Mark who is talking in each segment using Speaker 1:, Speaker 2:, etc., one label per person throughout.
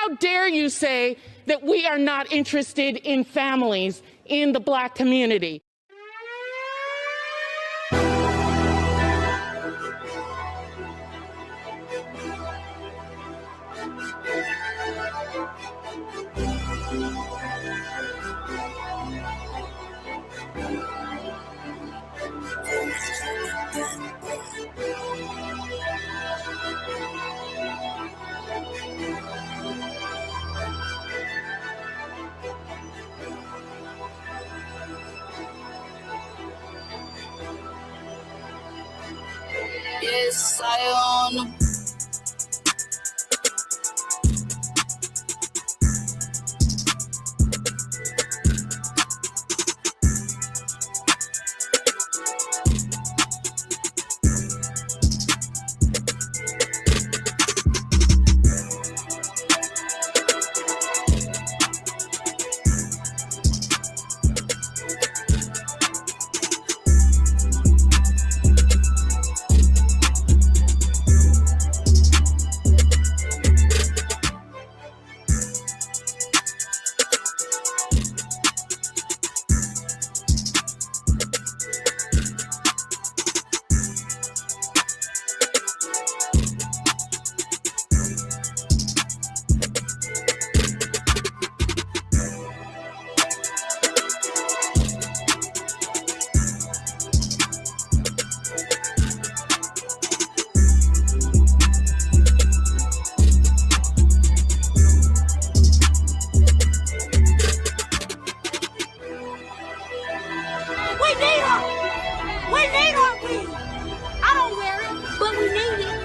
Speaker 1: How dare you say that we are not interested in families in the Black community?
Speaker 2: Yes, I own.
Speaker 3: We need our weed. I don't wear it, but we need it.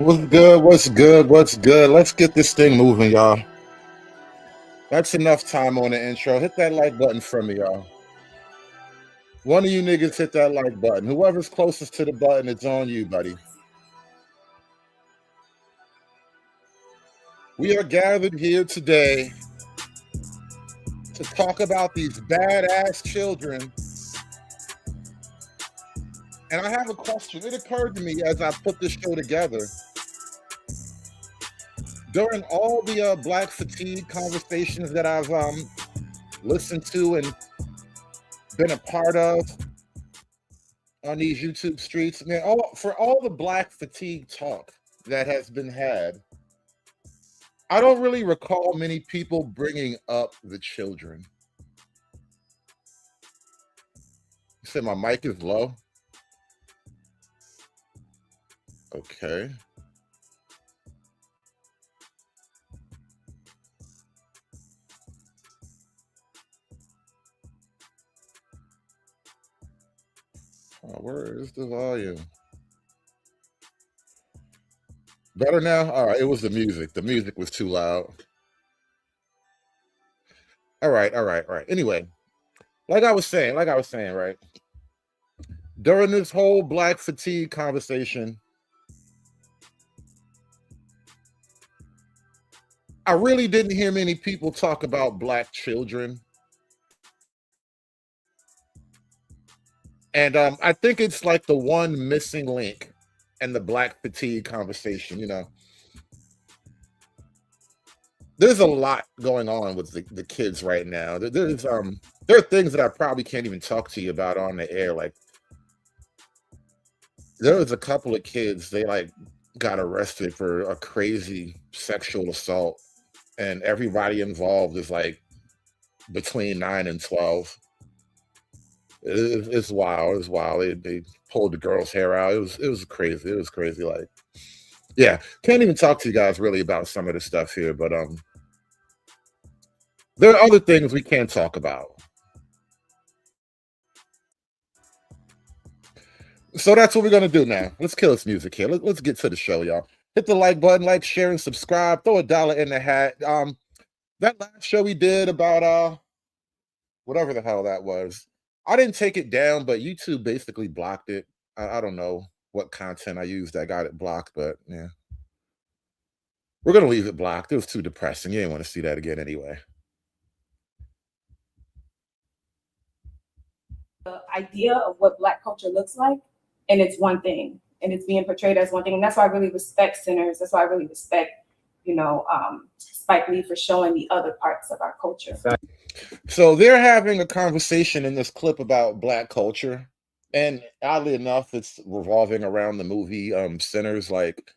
Speaker 4: What's good? What's good? What's good? Let's get this thing moving, y'all. That's enough time on the intro. Hit that like button for me, y'all. One of you niggas hit that like button. Whoever's closest to the button, it's on you, buddy. We are gathered here today to talk about these badass children. And I have a question. It occurred to me as I put this show together. During all the black fatigue conversations that I've listened to and been a part of on these YouTube streets, man, for all the black fatigue talk that has been had, I don't really recall many people bringing up the children. You said my mic is low? Okay. Where is the volume? Better now? All right, it was the music. The music was too loud. All right. Anyway, like I was saying, right? During this whole black fatigue conversation, I really didn't hear many people talk about black children. And I think it's like the one missing link in the black fatigue conversation, you know. There's a lot going on with the kids right now. There are things that I probably can't even talk to you about on the air. Like, there was a couple of kids, they like got arrested for a crazy sexual assault, and everybody involved is like between 9 and 12. It's wild. It's wild. They pulled the girl's hair out. It was crazy. It was crazy. Like, yeah, can't even talk to you guys really about some of the stuff here, but there are other things we can't talk about. So that's what we're gonna do now. Let's kill this music here. Let's get to the show, y'all. Hit the like button, like, share, and subscribe. Throw $1 in the hat. That last show we did about whatever the hell that was, I didn't take it down, but YouTube basically blocked it. I don't know what content I used that got it blocked, but yeah. We're going to leave it blocked. It was too depressing. You didn't want to see that again anyway.
Speaker 5: The idea of what Black culture looks like, and it's one thing, and it's being portrayed as one thing. And that's why I really respect Sinners. That's why I really respect, Spike Lee for showing the other parts of our culture.
Speaker 4: So they're having a conversation in this clip about Black culture, and oddly enough, it's revolving around the movie Sinners, like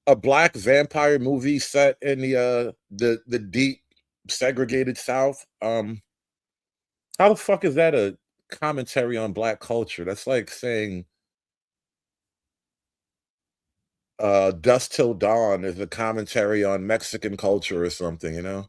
Speaker 4: a Black vampire movie set in the deep segregated South. How the fuck is that a commentary on Black culture? That's like saying Dusk Till Dawn is a commentary on Mexican culture or something, you know?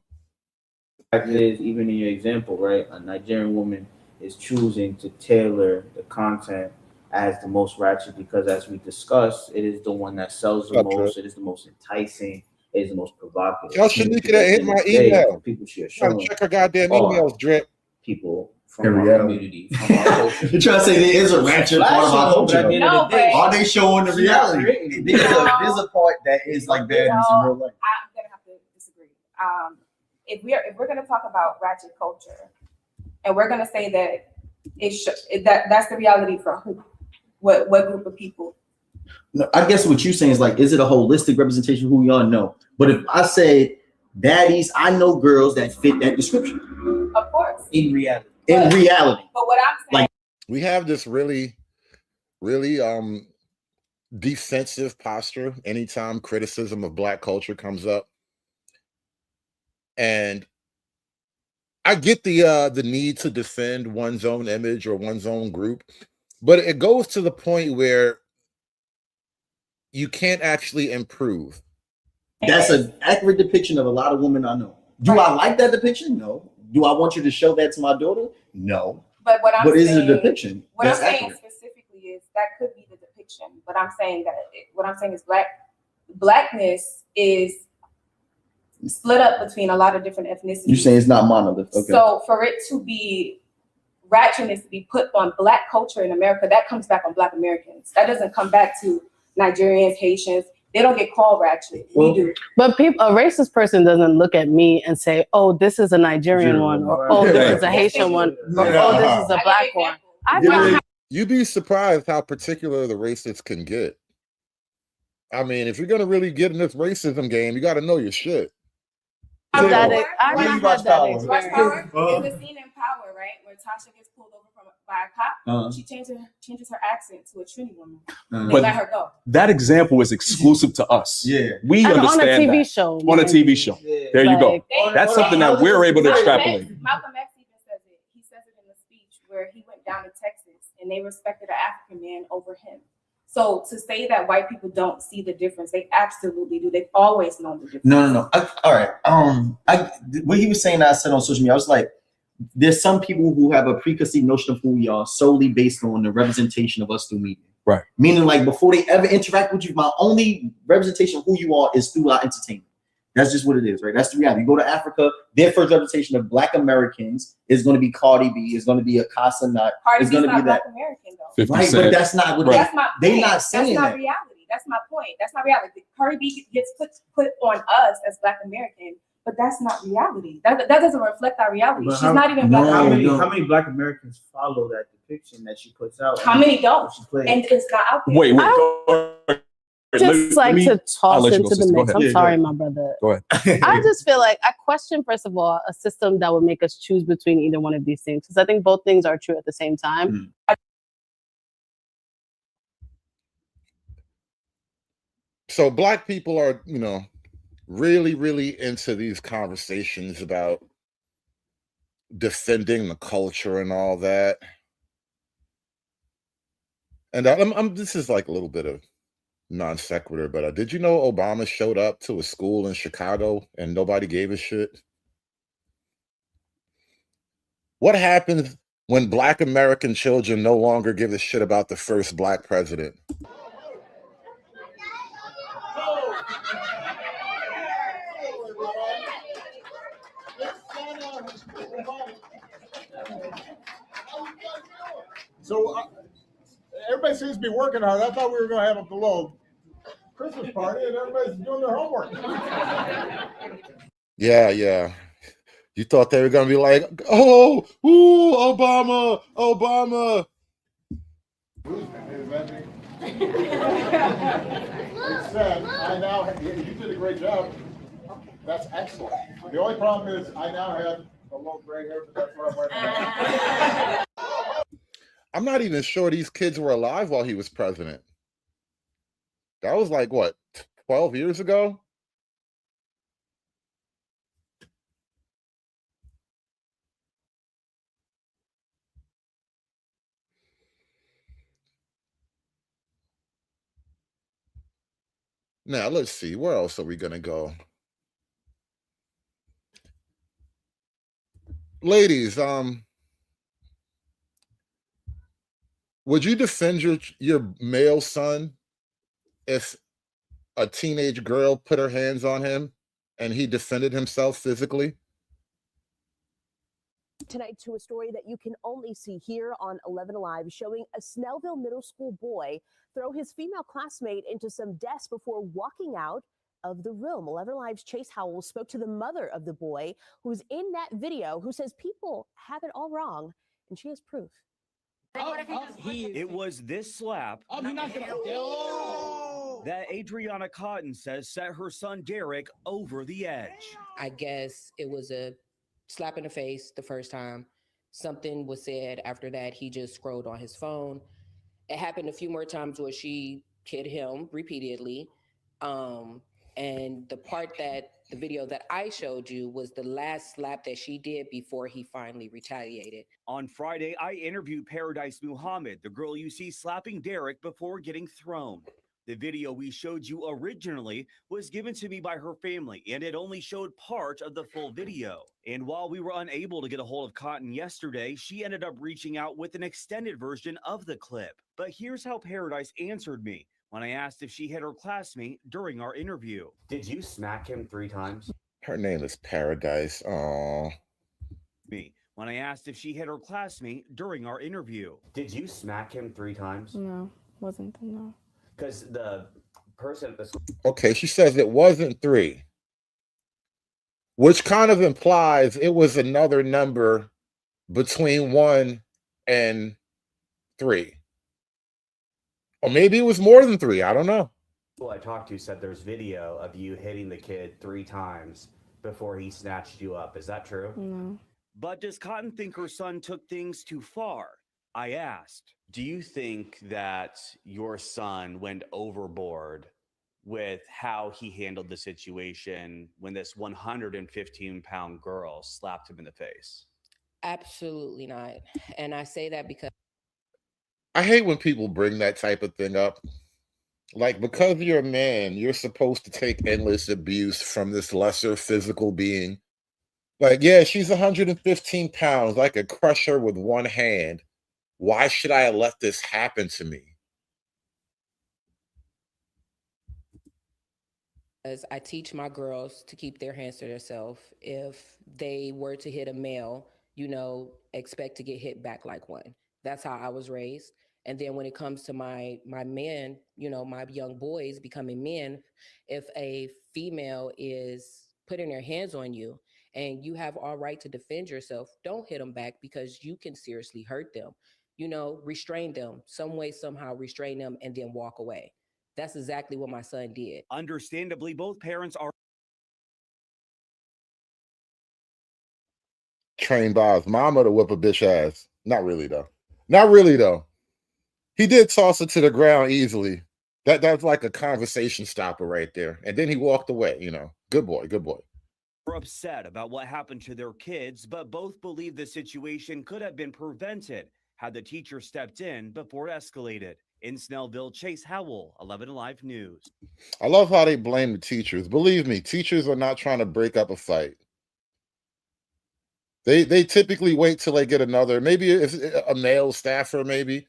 Speaker 6: Fact is, even in your example, right, a Nigerian woman is choosing to tailor the content as the most ratchet because, as we discussed, it is the one that sells the most, it is the most enticing, it is the most provocative.
Speaker 4: Y'all should look at that. Hit my email.
Speaker 6: People should
Speaker 4: check her goddamn emails, Drip.
Speaker 6: People from our community, from our culture.
Speaker 7: You're trying to say there is a ratchet part of our culture.
Speaker 5: No, but
Speaker 7: are they showing the reality? There's a part that is like that in some real life.
Speaker 5: I'm gonna have to disagree. If we're gonna talk about ratchet culture, and we're gonna say that that's the reality for who, what group of people?
Speaker 7: No, I guess what you're saying is like, is it a holistic representation of who we all know? But if I say baddies, I know girls that fit that description.
Speaker 5: Of course.
Speaker 6: In reality.
Speaker 5: But what I'm saying,
Speaker 4: like, we have this really defensive posture anytime criticism of Black culture comes up. And I get the need to defend one's own image or one's own group, but it goes to the point where you can't actually improve.
Speaker 7: That's an accurate depiction of a lot of women I know. Do I like that depiction? No. Do I want you to show that to my daughter? No.
Speaker 5: But what I'm saying,
Speaker 7: is it a depiction?
Speaker 5: What I'm saying specifically is that could be the depiction. But I'm saying that what I'm saying is Black Blackness is split up between a lot of different ethnicities.
Speaker 7: You're saying it's not monolith. Okay.
Speaker 5: So for it to be ratchetness to be put on Black culture in America, that comes back on Black Americans. That doesn't come back to Nigerians, Haitians. They don't get called ratchet. We do.
Speaker 8: But a racist person doesn't look at me and say, "Oh, this is a Nigerian one," or "Oh, this is a Haitian one," or "Oh, this is a Black one."
Speaker 4: You'd be surprised how particular the racists can get. I mean, if you're gonna really get in this racism game, you got to know your shit.
Speaker 5: I've not had that experience. Watch Power is the scene in Power, right, where Tasha gets pulled over by a cop. She changes her accent to a Trini woman. They let her go.
Speaker 9: That example is exclusive to us.
Speaker 7: Yeah,
Speaker 9: we understand
Speaker 8: on a TV
Speaker 9: that.
Speaker 8: show.
Speaker 9: On a TV show. There you go. That's something that we're able to extrapolate.
Speaker 5: Malcolm X even says it. He says it in the speech where he went down to Texas and they respected an African man over him. So to say that white people don't see the difference, they absolutely do. They've always known the difference.
Speaker 7: No. All right. What he was saying, I said on social media, I was like, there's some people who have a preconceived notion of who we are solely based on the representation of us through media.
Speaker 9: Right.
Speaker 7: Meaning, like, before they ever interact with you, my only representation of who you are is through our entertainment. That's just what it is, right? That's the reality. You go to Africa, their first representation of Black Americans is going to be Cardi B, is going to be a Casa Nut.
Speaker 5: It's going to be Black American, though.
Speaker 7: Right, but that's not what they're not saying.
Speaker 5: That's not reality. That's my point. That's not reality. Cardi B gets put on us as Black American, but that's not reality. That doesn't reflect our reality. She's not even Black.
Speaker 6: How many Black Americans follow that depiction that she puts out?
Speaker 5: How many don't? And it's not out there.
Speaker 9: Wait.
Speaker 8: Just like to toss into the mix. I'm sorry, my brother.
Speaker 9: Go ahead.
Speaker 8: I just feel like I question, first of all, a system that would make us choose between either one of these things, because I think both things are true at the same time.
Speaker 4: So Black people are, really, really into these conversations about defending the culture and all that. And this is like a little bit of non sequitur, but did you know Obama showed up to a school in Chicago and nobody gave a shit? What happens when Black American children no longer give a shit about the first Black president?
Speaker 10: So everybody seems to be working hard. I thought we were going to have a below Christmas party and everybody's doing their homework.
Speaker 4: Yeah. You thought they were going to be like, oh, ooh, Obama.
Speaker 10: It's said, you did a great job. That's excellent. The only problem is I now have a little gray hair, but that's what I'm wearing.
Speaker 4: I'm not even sure these kids were alive while he was president. That was like, what, 12 years ago? Now, let's see. Where else are we going to go? Ladies, would you defend your male son if a teenage girl put her hands on him and he defended himself physically?
Speaker 11: Tonight to a story that you can only see here on 11 Alive, showing a Snellville middle school boy throw his female classmate into some desks before walking out of the room. 11 Alive's Chase Howell spoke to the mother of the boy who's in that video, who says people have it all wrong, and she has proof.
Speaker 12: It was this slap that Adriana Cotton says set her son Derek over the edge.
Speaker 13: I guess it was a slap in the face the first time. Something was said after that. He just scrolled on his phone. It happened a few more times where she hit him repeatedly. And the part that the video that I showed you was the last slap that she did before he finally retaliated.
Speaker 12: On Friday, I interviewed Paradise Muhammad, the girl you see slapping Derek before getting thrown. The video we showed you originally was given to me by her family, and it only showed part of the full video. And while we were unable to get a hold of Cotton yesterday, she ended up reaching out with an extended version of the clip. But here's how Paradise answered me when I asked if she hit her classmate during our interview.
Speaker 14: Did you smack him 3 times?
Speaker 4: Her name is Paradise. Oh.
Speaker 12: Me when I asked if she hit her classmate during our interview.
Speaker 14: Did you smack him 3 times?
Speaker 15: No, wasn't no.
Speaker 14: Because the person at the school.
Speaker 4: Okay, she says it wasn't 3, which kind of implies it was another number between 1 and 3. Or maybe it was more than 3. I don't know.
Speaker 14: Who I talked to said there's video of you hitting the kid 3 times before he snatched you up. Is that true?
Speaker 15: No.
Speaker 12: But does Cotton think her son took things too far? I asked.
Speaker 16: Do you think that your son went overboard with how he handled the situation when this 115-pound girl slapped him in the face?
Speaker 13: Absolutely not. And I say that because
Speaker 4: I hate when people bring that type of thing up. Like, because you're a man, you're supposed to take endless abuse from this lesser physical being. Like, yeah, she's 115 pounds. I could crush her with one hand. Why should I let this happen to me?
Speaker 13: as I teach my girls to keep their hands to themselves. If they were to hit a male, expect to get hit back like one. That's how I was raised. And then when it comes to my men, my young boys becoming men, if a female is putting their hands on you and you have all right to defend yourself, don't hit them back because you can seriously hurt them. Restrain them, some way, somehow restrain them and then walk away. That's exactly what my son did.
Speaker 12: Understandably, both parents are
Speaker 4: trained by his mama to whip a bitch ass. Not really though. Not really though. He did toss it to the ground easily. That's like a conversation stopper right there. And then he walked away, Good boy, good boy.
Speaker 12: We're upset about what happened to their kids, but both believe the situation could have been prevented had the teacher stepped in before it escalated. In Snellville, Chase Howell, 11 Alive News.
Speaker 4: I love how they blame the teachers. Believe me, teachers are not trying to break up a fight. They typically wait till they get another, maybe if a male staffer, maybe.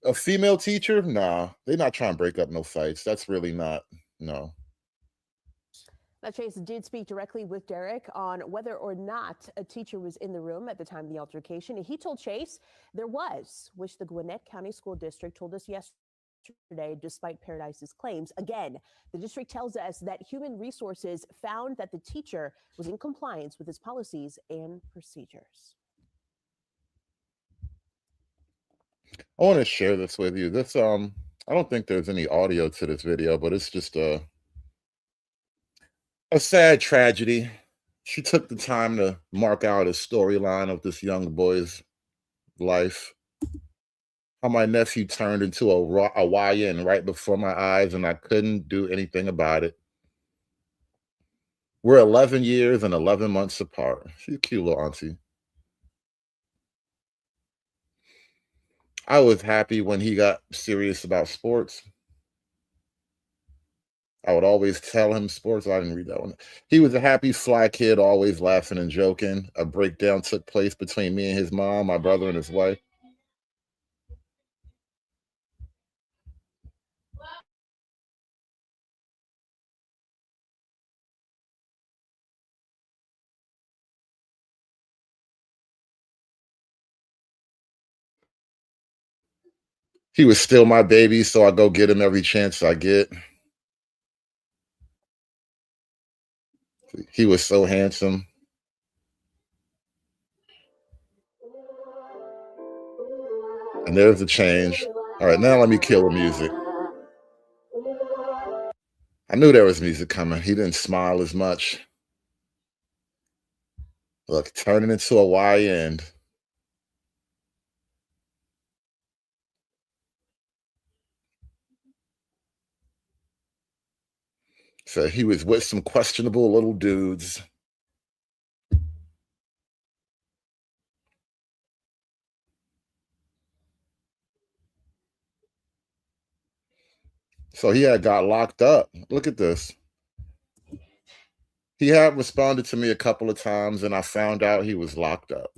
Speaker 4: A female teacher, nah, they're not trying to break up no fights. That's really not, no.
Speaker 11: Now, Chase did speak directly with Derek on whether or not a teacher was in the room at the time of the altercation. And he told Chase there was, which the Gwinnett County School District told us yesterday, despite Paradise's claims. Again, the district tells us that Human Resources found that the teacher was in compliance with its policies and procedures.
Speaker 4: I want to share this with you. This I don't think there's any audio to this video, but it's just a sad tragedy. She took the time to mark out a storyline of this young boy's life. How my nephew turned into a YN right before my eyes, and I couldn't do anything about it. We're 11 years and 11 months apart. She's a cute little auntie. I was happy when he got serious about sports. I would always tell him sports. I didn't read that one. He was a happy, fly kid, always laughing and joking. A breakdown took place between me and his mom, my brother and his wife. He was still my baby, so I go get him every chance I get. He was so handsome. And there's the change. All right, now let me kill the music. I knew there was music coming. He didn't smile as much. Look, turning into a YN. So he was with some questionable little dudes. So he had got locked up. Look at this. He had responded to me a couple of times, and I found out he was locked up.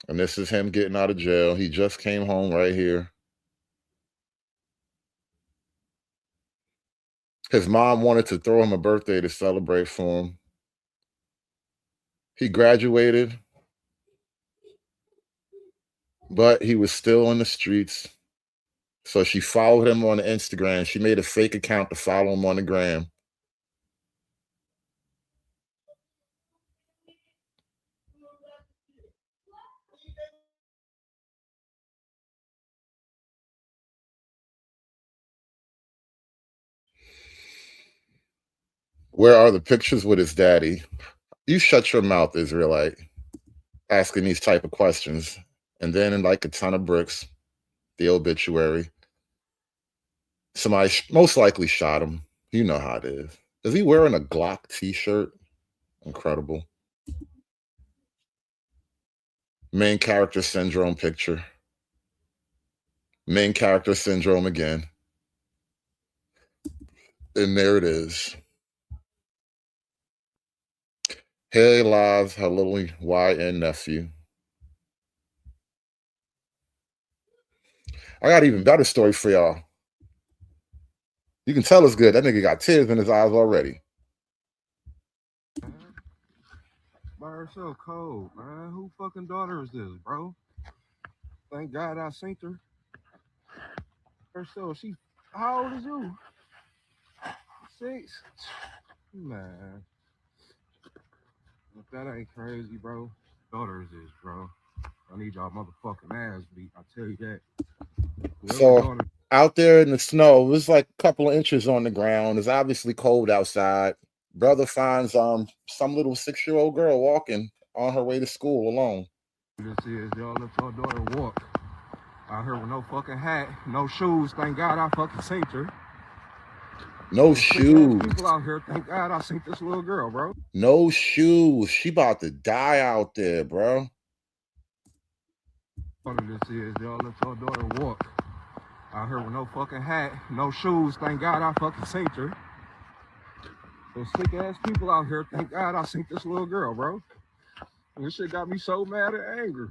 Speaker 4: And this is him getting out of jail. He just came home right here. His mom wanted to throw him a birthday to celebrate for him. He graduated, but he was still in the streets. So she followed him on Instagram. She made a fake account to follow him on the gram. Where are the pictures with his daddy? You shut your mouth, Israelite, asking these type of questions. And then in like a ton of bricks, the obituary. Somebody most likely shot him. You know how it is. Is he wearing a Glock t-shirt? Incredible. Main character syndrome picture. Main character syndrome again. And there it is. Here lies her little YN nephew. I got an even better story for y'all. You can tell it's good. That nigga got tears in his eyes already.
Speaker 15: By herself, cold, man. Who fucking daughter is this, bro? Thank God I seen her. Herself, she. How old is you? 6. Man, if that ain't crazy, bro. Daughter is this, bro. I need y'all motherfucking ass beat. I tell you that.
Speaker 4: So out there in the snow, it was like a couple of inches on the ground. It's obviously cold outside. Brother finds some little 6-year-old girl walking on her way to school alone.
Speaker 15: This is y'all let your daughter walk out here with no fucking hat, no shoes. Thank God I fucking seen her.
Speaker 4: No shoes.
Speaker 15: People out here, thank God I seen this little girl, bro.
Speaker 4: No shoes. She about to die out there, bro.
Speaker 15: This is y'all let your daughter walk out here with no fucking hat, no shoes. Thank God I fucking seen her. Those sick ass people out here, thank God I seen this little girl, bro. This shit got me so mad and angry.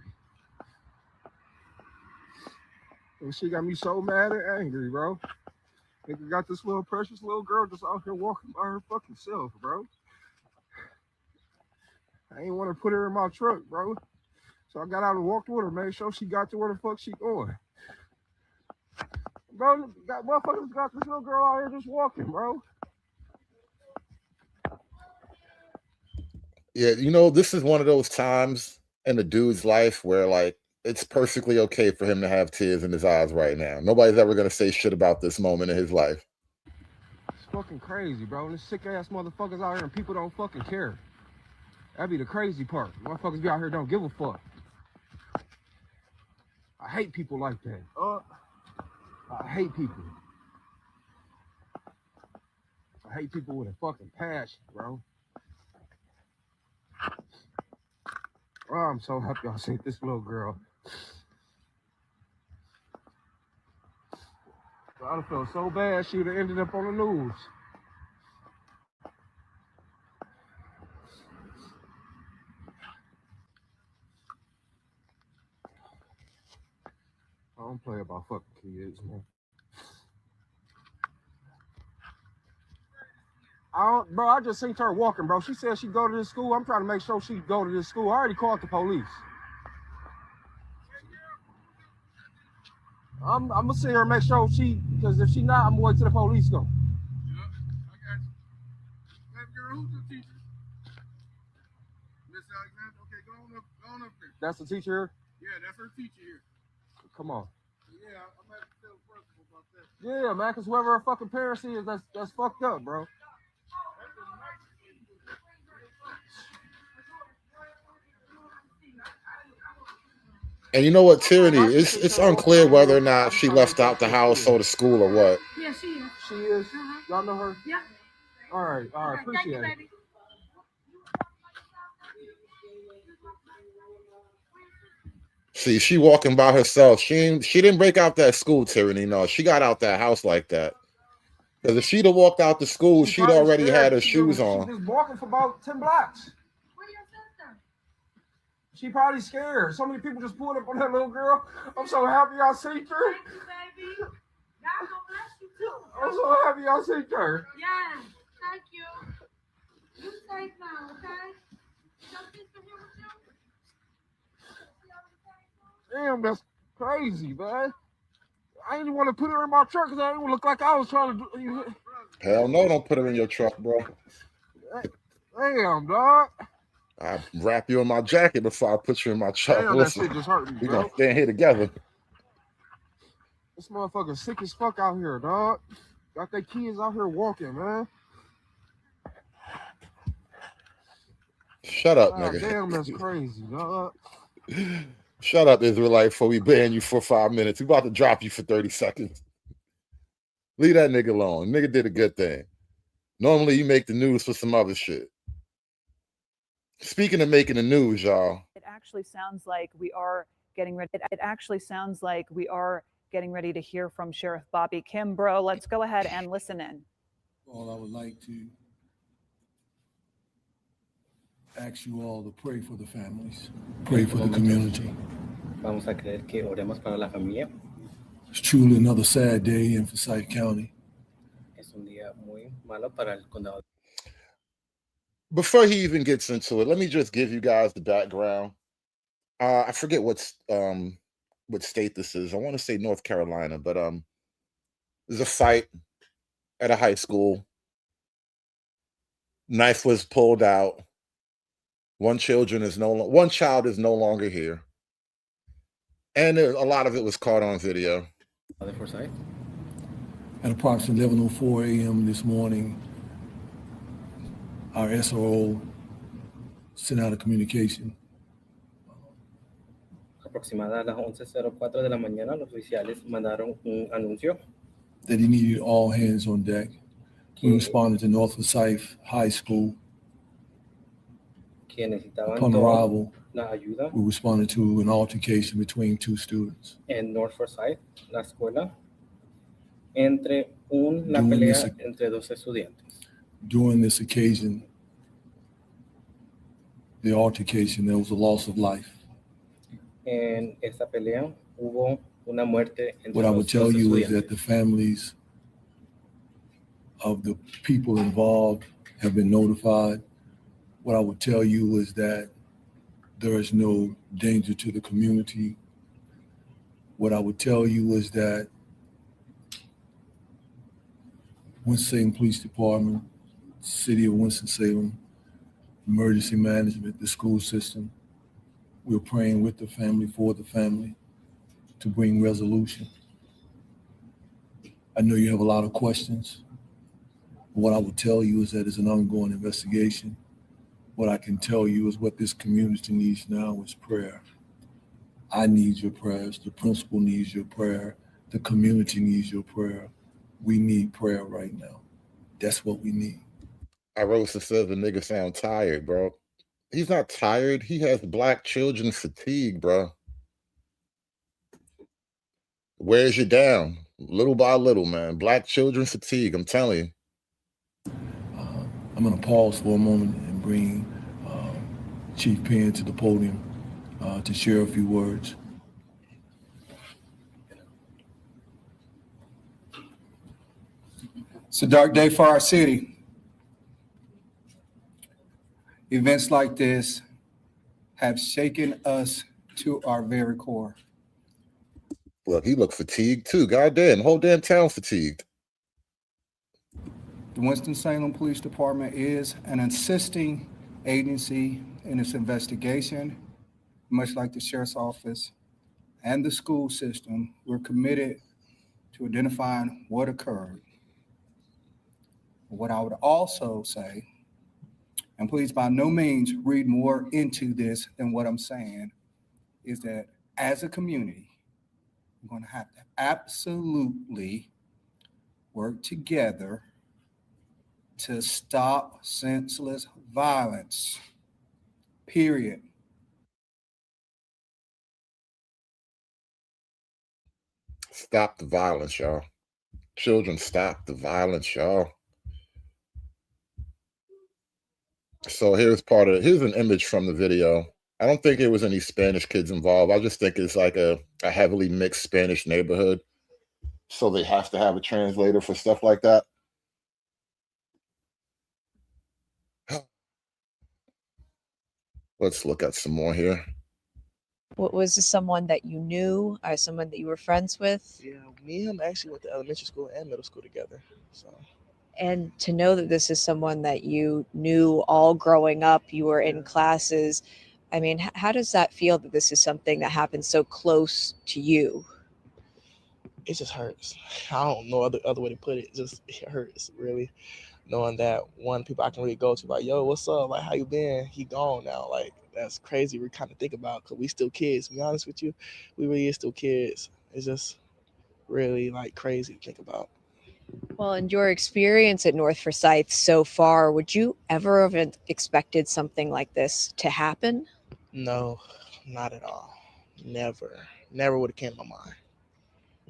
Speaker 15: This shit got me so mad and angry, bro. Nigga got this little precious little girl just out here walking by her fucking self, bro. I ain't want to put her in my truck, bro. So I got out and walked with her, made sure she got to where the fuck she going. Bro, got motherfuckers got this little girl out here just walking, bro.
Speaker 4: Yeah, you know, this is one of those times in a dude's life where, like, it's perfectly okay for him to have tears in his eyes right now. Nobody's ever going to say shit about this moment in his life.
Speaker 15: It's fucking crazy, bro. And this sick ass motherfuckers out here and people don't fucking care. That'd be the crazy part. Motherfuckers be out here don't give a fuck. I hate people like that. I hate people. I hate people with a fucking passion, bro. Oh, I'm so happy I seen this little girl. I'd have felt so bad she would have ended up on the news. I don't play about fucking kids, man. Bro, I just seen her walking, bro. She said she'd go to this school. I'm trying to make sure she'd go to this school. I already called the police. I'm gonna see her and make sure because if she not, I'm going to the police though. Yeah, I got you. That girl, who's the teacher? Miss Alexander. Okay, go on up there. That's the teacher here? Yeah, that's her teacher here. Come on. Yeah, I'm gonna have to tell the principal about that. Yeah, man, because whoever her fucking parents is, that's fucked up, bro.
Speaker 4: And you know what, Tyranny? It's unclear whether or not she left out the house or the school or what.
Speaker 3: Yeah, she is.
Speaker 15: She is. Y'all know her?
Speaker 3: Yeah.
Speaker 15: All right, appreciate it.
Speaker 4: See, she walking by herself. She didn't break out that school, Tyranny. No, she got out that house like that. Because if she'd have walked out the school, she'd already had her shoes on.
Speaker 15: She was walking for about 10 blocks. Where's your sister? She probably scared. So many people just pulled up on that little girl. I'm so happy I seen her.
Speaker 3: Thank you, baby. God gonna bless you
Speaker 15: I'm so happy I seen her.
Speaker 3: Yeah, thank you. You safe now, okay? Your sister here with you?
Speaker 15: Damn, that's crazy, man. I didn't want to put her in my truck because I didn't look like I was trying to do.
Speaker 4: Hell no, don't put her in your truck, bro.
Speaker 15: Damn, dog.
Speaker 4: I wrap you in my jacket before I put you in my truck.
Speaker 15: Damn,
Speaker 4: Listen,
Speaker 15: that shit just hurt me,
Speaker 4: we
Speaker 15: bro.
Speaker 4: gonna stand here together.
Speaker 15: This motherfucker sick as fuck out here, dog. Got their kids out here walking, man.
Speaker 4: Shut up,
Speaker 15: God
Speaker 4: nigga.
Speaker 15: damn, that's crazy, dog.
Speaker 4: Shut up, Israelite, before we ban you for 5 minutes. We about to drop you for 30 seconds. Leave that nigga alone. Nigga did a good thing. Normally, you make the news for some other shit. Speaking of making the news, y'all.
Speaker 17: It actually sounds like we are getting ready. It actually sounds like we are getting ready to hear from Sheriff Bobby Kimbrough. Let's go ahead and listen in.
Speaker 18: Well, I would like to ask you all to pray for the families, pray for the community.
Speaker 19: Vamos a creer que oremos para la familia.
Speaker 18: It's truly another sad day in Forsyth County.
Speaker 19: Es un día muy malo para el condado.
Speaker 4: Before he even gets into it, let me just give you guys the background. I forget what state this is. I want to say North Carolina, but there's a fight at a high school. Knife was pulled out. One child is no longer here, and a lot of it was caught on video.
Speaker 18: At approximately 11:04 a.m. this morning, our SRO sent out a communication
Speaker 19: Aproximada a las 11:04 de la mañana, los oficiales mandaron un anuncio
Speaker 18: that he needed all hands on deck. We responded to North Forsyth High School.
Speaker 19: que necesitaban
Speaker 18: Upon
Speaker 19: toda
Speaker 18: arrival,
Speaker 19: la ayuda
Speaker 18: we responded to an altercation between two students.
Speaker 19: en North Forsyth, la escuela, entre la
Speaker 18: Doing
Speaker 19: pelea
Speaker 18: this-
Speaker 19: entre dos estudiantes.
Speaker 18: During this occasion, the altercation, there was a loss of life.
Speaker 19: En esta pelea hubo una muerte entre
Speaker 18: What I would
Speaker 19: los
Speaker 18: tell
Speaker 19: dos
Speaker 18: you is
Speaker 19: estudiantes.
Speaker 18: that the families of the people involved have been notified. What I would tell you is that there is no danger to the community. What I would tell you is that Winston-Salem Police Department, City of Winston-Salem, Emergency Management, the school system, we're praying with the family, for the family, to bring resolution. I know you have a lot of questions. What I will tell you is that it's an ongoing investigation. What I can tell you is what this community needs now is prayer. I need your prayers. The principal needs your prayer. The community needs your prayer. We need prayer right now. That's what we need.
Speaker 4: I wrote says the nigga sound tired, bro. He's not tired. He has black children fatigue, bro. Wears you down little by little, man. Black children fatigue. I'm telling you.
Speaker 18: I'm going to pause for a moment and bring Chief Penn to the podium to share a few words.
Speaker 20: It's a dark day for our city. Events like this have shaken us to our very core.
Speaker 4: Look, he looked fatigued too. Goddamn, the whole damn town fatigued.
Speaker 20: The Winston-Salem Police Department is an assisting agency in its investigation. Much like the Sheriff's Office and the school system, we're committed to identifying what occurred. What I would also say, and please by no means read more into this than what I'm saying, is that as a community, we're going to have to absolutely work together to stop senseless violence, period.
Speaker 4: Stop the violence, y'all. Children, stop the violence, y'all. So here's an image from the video. I don't think there was any Spanish kids involved. I just think it's like a heavily mixed Spanish neighborhood. So they have to have a translator for stuff like that. Let's look at some more here.
Speaker 21: What was this someone that you knew or someone that you were friends with?
Speaker 22: Yeah, me and him actually went to elementary school and middle school together. So
Speaker 21: And to know that this is someone that you knew all growing up, you were in classes. I mean, how does that feel that this is something that happens so close to you?
Speaker 22: it just hurts. I don't know other way to put it. It hurts really, knowing that one people I can really go to, like, yo, what's up? Like, how you been? He gone now. Like, that's crazy. We kind of think about, because we still kids. To be honest with you, we really is still kids. It's just really like crazy to think about.
Speaker 21: Well, in your experience at North Forsyth so far, would you ever have expected something like this to happen?
Speaker 22: No, not at all. Never would have came to my mind.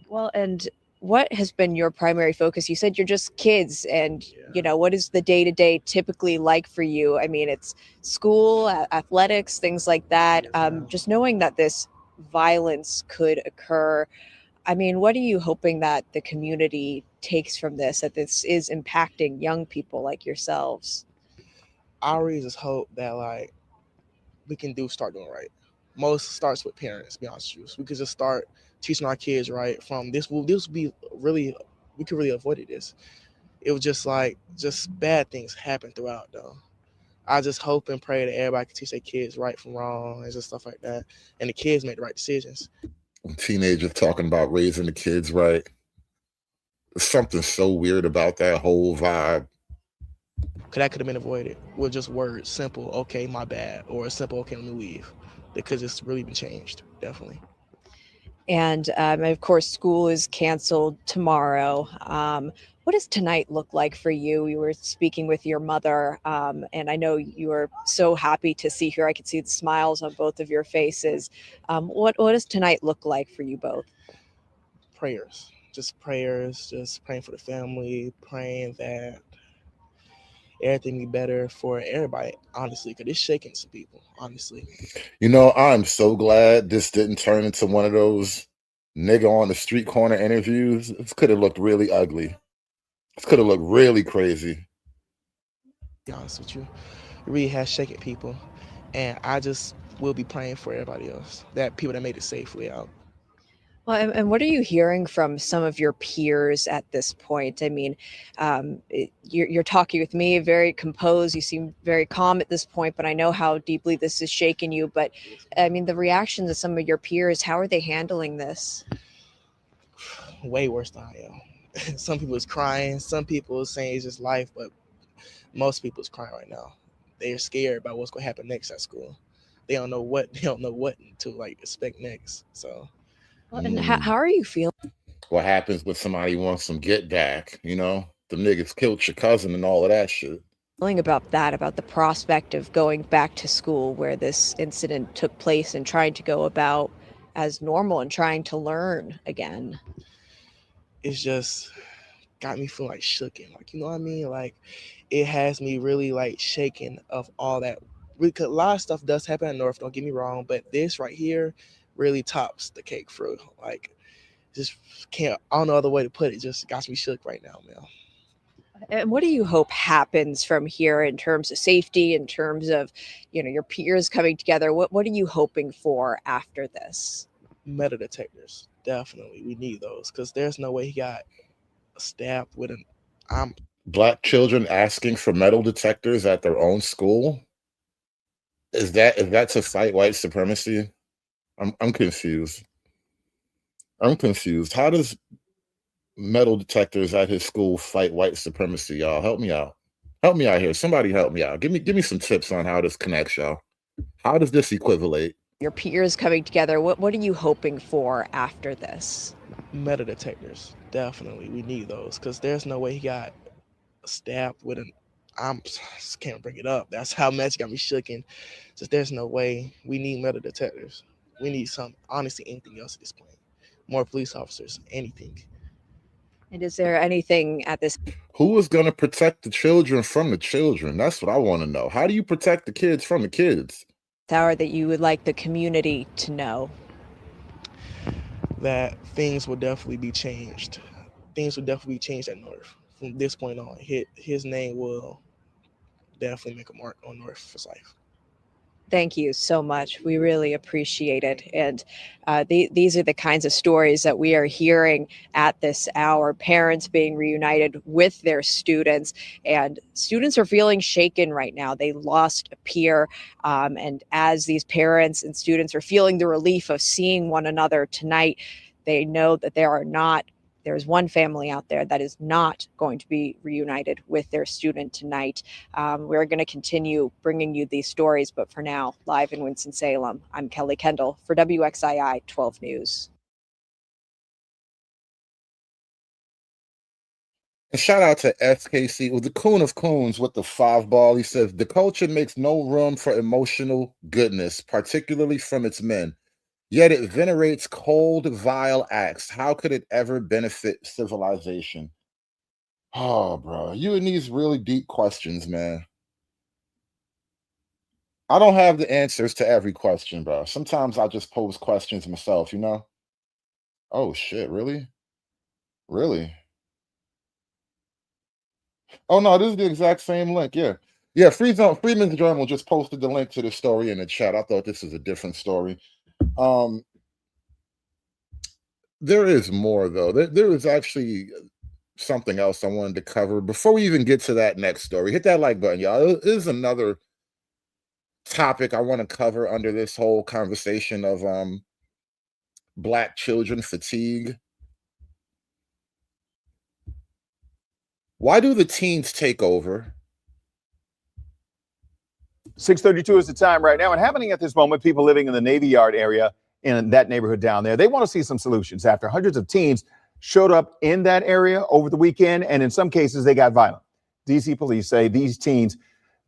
Speaker 21: Well, and what has been your primary focus? You said you're just kids, and what is the day-to-day typically like for you? I mean, it's school, athletics, things like that. Just knowing that this violence could occur, I mean, what are you hoping that the community takes from this, that this is impacting young people like yourselves?
Speaker 22: I really just hope that like we can start doing right. Most starts with parents, to be honest with you. So we could just start teaching our kids right from this. This will be really, we could really avoid this. It was just bad things happen throughout though. I just hope and pray that everybody can teach their kids right from wrong and just stuff like that, and the kids make the right decisions.
Speaker 4: Teenagers talking about raising the kids right. There's something so weird about that whole vibe.
Speaker 22: Because that could have been avoided with just words, simple, okay, my bad, or a simple, okay, let me leave. Because it's really been changed, definitely.
Speaker 21: And of course, school is canceled tomorrow. What does tonight look like for you? You were speaking with your mother, and I know you were so happy to see her. I could see the smiles on both of your faces. What does tonight look like for you both?
Speaker 22: Prayers, just praying for the family, praying that everything be better for everybody, honestly, because it's shaking some people, honestly.
Speaker 4: I'm so glad this didn't turn into one of those nigga on the street corner interviews. This could have looked really ugly. This could have looked really crazy.
Speaker 22: To be honest with you, it really has shaken people, and I just will be praying for everybody else, that people that made it safely out.
Speaker 21: Well, and what are you hearing from some of your peers at this point? I mean, you're talking with me, very composed. You seem very calm at this point, but I know how deeply this has shaken you. But I mean, the reactions of some of your peers, how are they handling this?
Speaker 22: Way worse than I am. Some people is crying. Some people is saying it's just life, but most people is crying right now. They're scared about what's going to happen next at school. They don't know what to expect next. So.
Speaker 21: Well, and how are you feeling?
Speaker 4: What happens when somebody wants some get back? The niggas killed your cousin and all of that shit.
Speaker 21: Feeling about that, about the prospect of going back to school where this incident took place and trying to go about as normal and trying to learn again?
Speaker 22: It's just got me feeling like shooken. Like, you know what I mean? Like, it has me really like shaken of all that. Because a lot of stuff does happen at North, don't get me wrong, but this right here really tops the cake fruit. Like, just I don't know other way to put it. Just got me shook right now, man.
Speaker 21: And what do you hope happens from here in terms of safety, in terms of, your peers coming together? What are you hoping for after this?
Speaker 22: Metal detectors, definitely. We need those because there's no way he got stabbed with an.
Speaker 4: Black children asking for metal detectors at their own school. Is that to fight white supremacy? I'm confused. I'm confused. How does metal detectors at his school fight white supremacy, y'all? Help me out. Help me out here. Somebody help me out. Give me some tips on how this connects, y'all. How does this equivalate?
Speaker 21: Your peers coming together. What are you hoping for after this?
Speaker 22: Metal detectors, definitely. We need those because there's no way he got stabbed with an. I just can't bring it up. That's how much got me shooken. Just there's no way. We need metal detectors. We need honestly, anything else at this point. More police officers, anything.
Speaker 21: And is there anything at this?
Speaker 4: Who is going to protect the children from the children? That's what I want to know. How do you protect the kids from the kids?
Speaker 21: Hour that you would like the community to know?
Speaker 22: That things will definitely be changed. things will definitely change at North. From this point on, his name will definitely make a mark on North for life.
Speaker 21: Thank you so much. We really appreciate it. And these are the kinds of stories that we are hearing at this hour. Parents being reunited with their students, and students are feeling shaken right now. They lost a peer. And as these parents and students are feeling the relief of seeing one another tonight, they know that there's one family out there that is not going to be reunited with their student tonight. We're going to continue bringing you these stories, but for now, live in Winston-Salem, I'm Kelly Kendall for WXII 12 News.
Speaker 4: And shout out to SKC, with the coon of coons with the 5-ball. He says, the culture makes no room for emotional goodness, particularly from its men. Yet it venerates cold, vile acts. How could it ever benefit civilization? Oh, bro, you in these really deep questions, man. I don't have the answers to every question, bro. Sometimes I just pose questions myself, you know? Oh, shit, really? Really? Oh, no, this is the exact same link, yeah. Yeah, Freeman's Journal just posted the link to the story in the chat. I thought this is a different story. There is more, though. There is actually something else I wanted to cover. Before we even get to that next story, hit that like button, y'all. It is another topic I want to cover under this whole conversation of Black children fatigue. Why do the teens take over?
Speaker 1: 6:32 is the time right now, and happening at this moment, people living in the Navy Yard area in that neighborhood down there, they want to see some solutions after hundreds of teens showed up in that area over the weekend, and in some cases, they got violent. DC police say these teen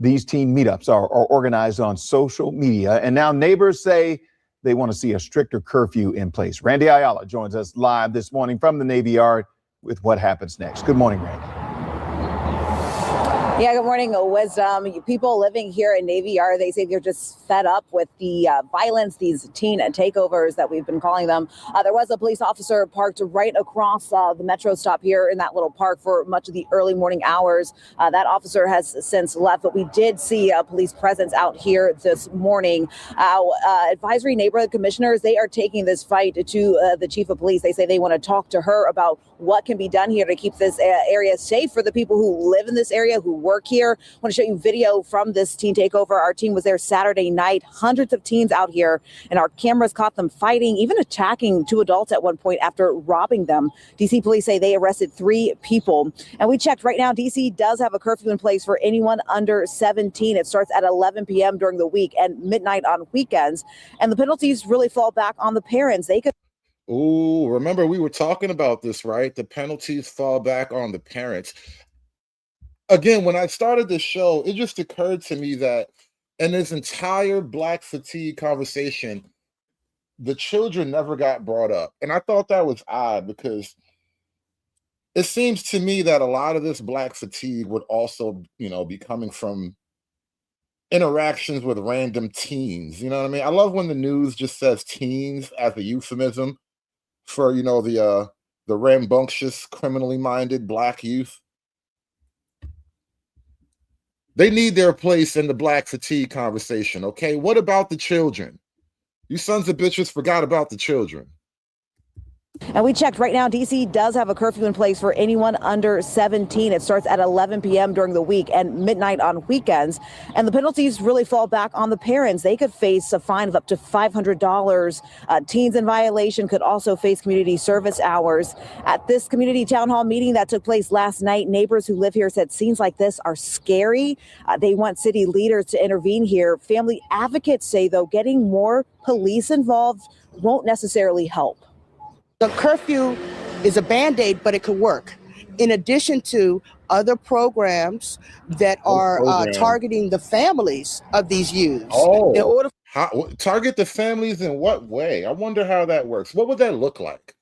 Speaker 1: meetups are organized on social media, and now neighbors say they want to see a stricter curfew in place. Randy Ayala joins us live this morning from the Navy Yard with what happens next. Good morning, Randy.
Speaker 2: Yeah, good morning, Wisdom. People living here in Navy Yard, they say they're just fed up with the violence, these teen takeovers that we've been calling them. There was a police officer parked right across the metro stop here in that little park for much of the early morning hours. That officer has since left, but we did see a police presence out here this morning. Advisory neighborhood commissioners, they are taking this fight to the chief of police. They say they want to talk to her about what can be done here to keep this area safe for the people who live in this area, who work here. I want to show you video from this teen takeover. Our team was there Saturday night. Hundreds of teens out here, and our cameras caught them fighting, even attacking two adults at one point after robbing them. DC police say they arrested 3 people. And we checked right now, DC does have a curfew in place for anyone under 17. It starts at 11 p.m. during the week and midnight on weekends. And the penalties really fall back on the parents. They could.
Speaker 4: Oh, remember we were talking about this, right? The penalties fall back on the parents. Again, when I started the show, it just occurred to me that in this entire Black fatigue conversation, the children never got brought up. And I thought that was odd because it seems to me that a lot of this Black fatigue would also, be coming from interactions with random teens. You know what I mean? I love when the news just says teens as a euphemism for, the rambunctious, criminally minded Black youth. They need their place in the Black fatigue conversation, okay? What about the children? You sons of bitches forgot about the children.
Speaker 2: And we checked right now, DC does have a curfew in place for anyone under 17. It starts at 11 p.m. during the week and midnight on weekends. And the penalties really fall back on the parents. They could face a fine of up to $500. Teens in violation could also face community service hours. At this community town hall meeting that took place last night, neighbors who live here said scenes like this are scary. They want city leaders to intervene here. Family advocates say, though, getting more police involved won't necessarily help.
Speaker 23: The curfew is a Band-Aid, but it could work. In addition to other programs that are targeting the families of these youths.
Speaker 4: Oh,
Speaker 23: in order
Speaker 4: target the families in what way? I wonder how that works. What would that look like?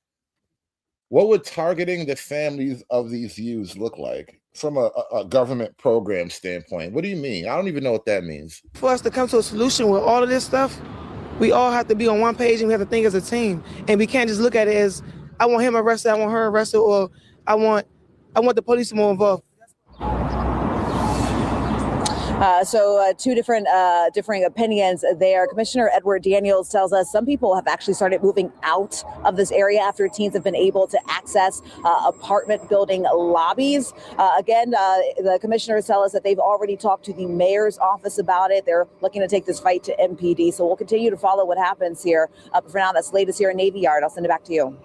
Speaker 4: What would targeting the families of these youths look like from a government program standpoint? What do you mean? I don't even know what that means.
Speaker 23: for us to come to a solution with all of this stuff, we all have to be on one page and we have to think as a team. And we can't just look at it as, I want him arrested, I want her arrested, or I want the police more involved.
Speaker 2: Two differing opinions there. Commissioner Edward Daniels tells us some people have actually started moving out of this area after teens have been able to access apartment building lobbies. The commissioners tell us that they've already talked to the mayor's office about it. They're looking to take this fight to MPD. So we'll continue to follow what happens here. But for now, that's the latest here in Navy Yard. I'll send it back to you.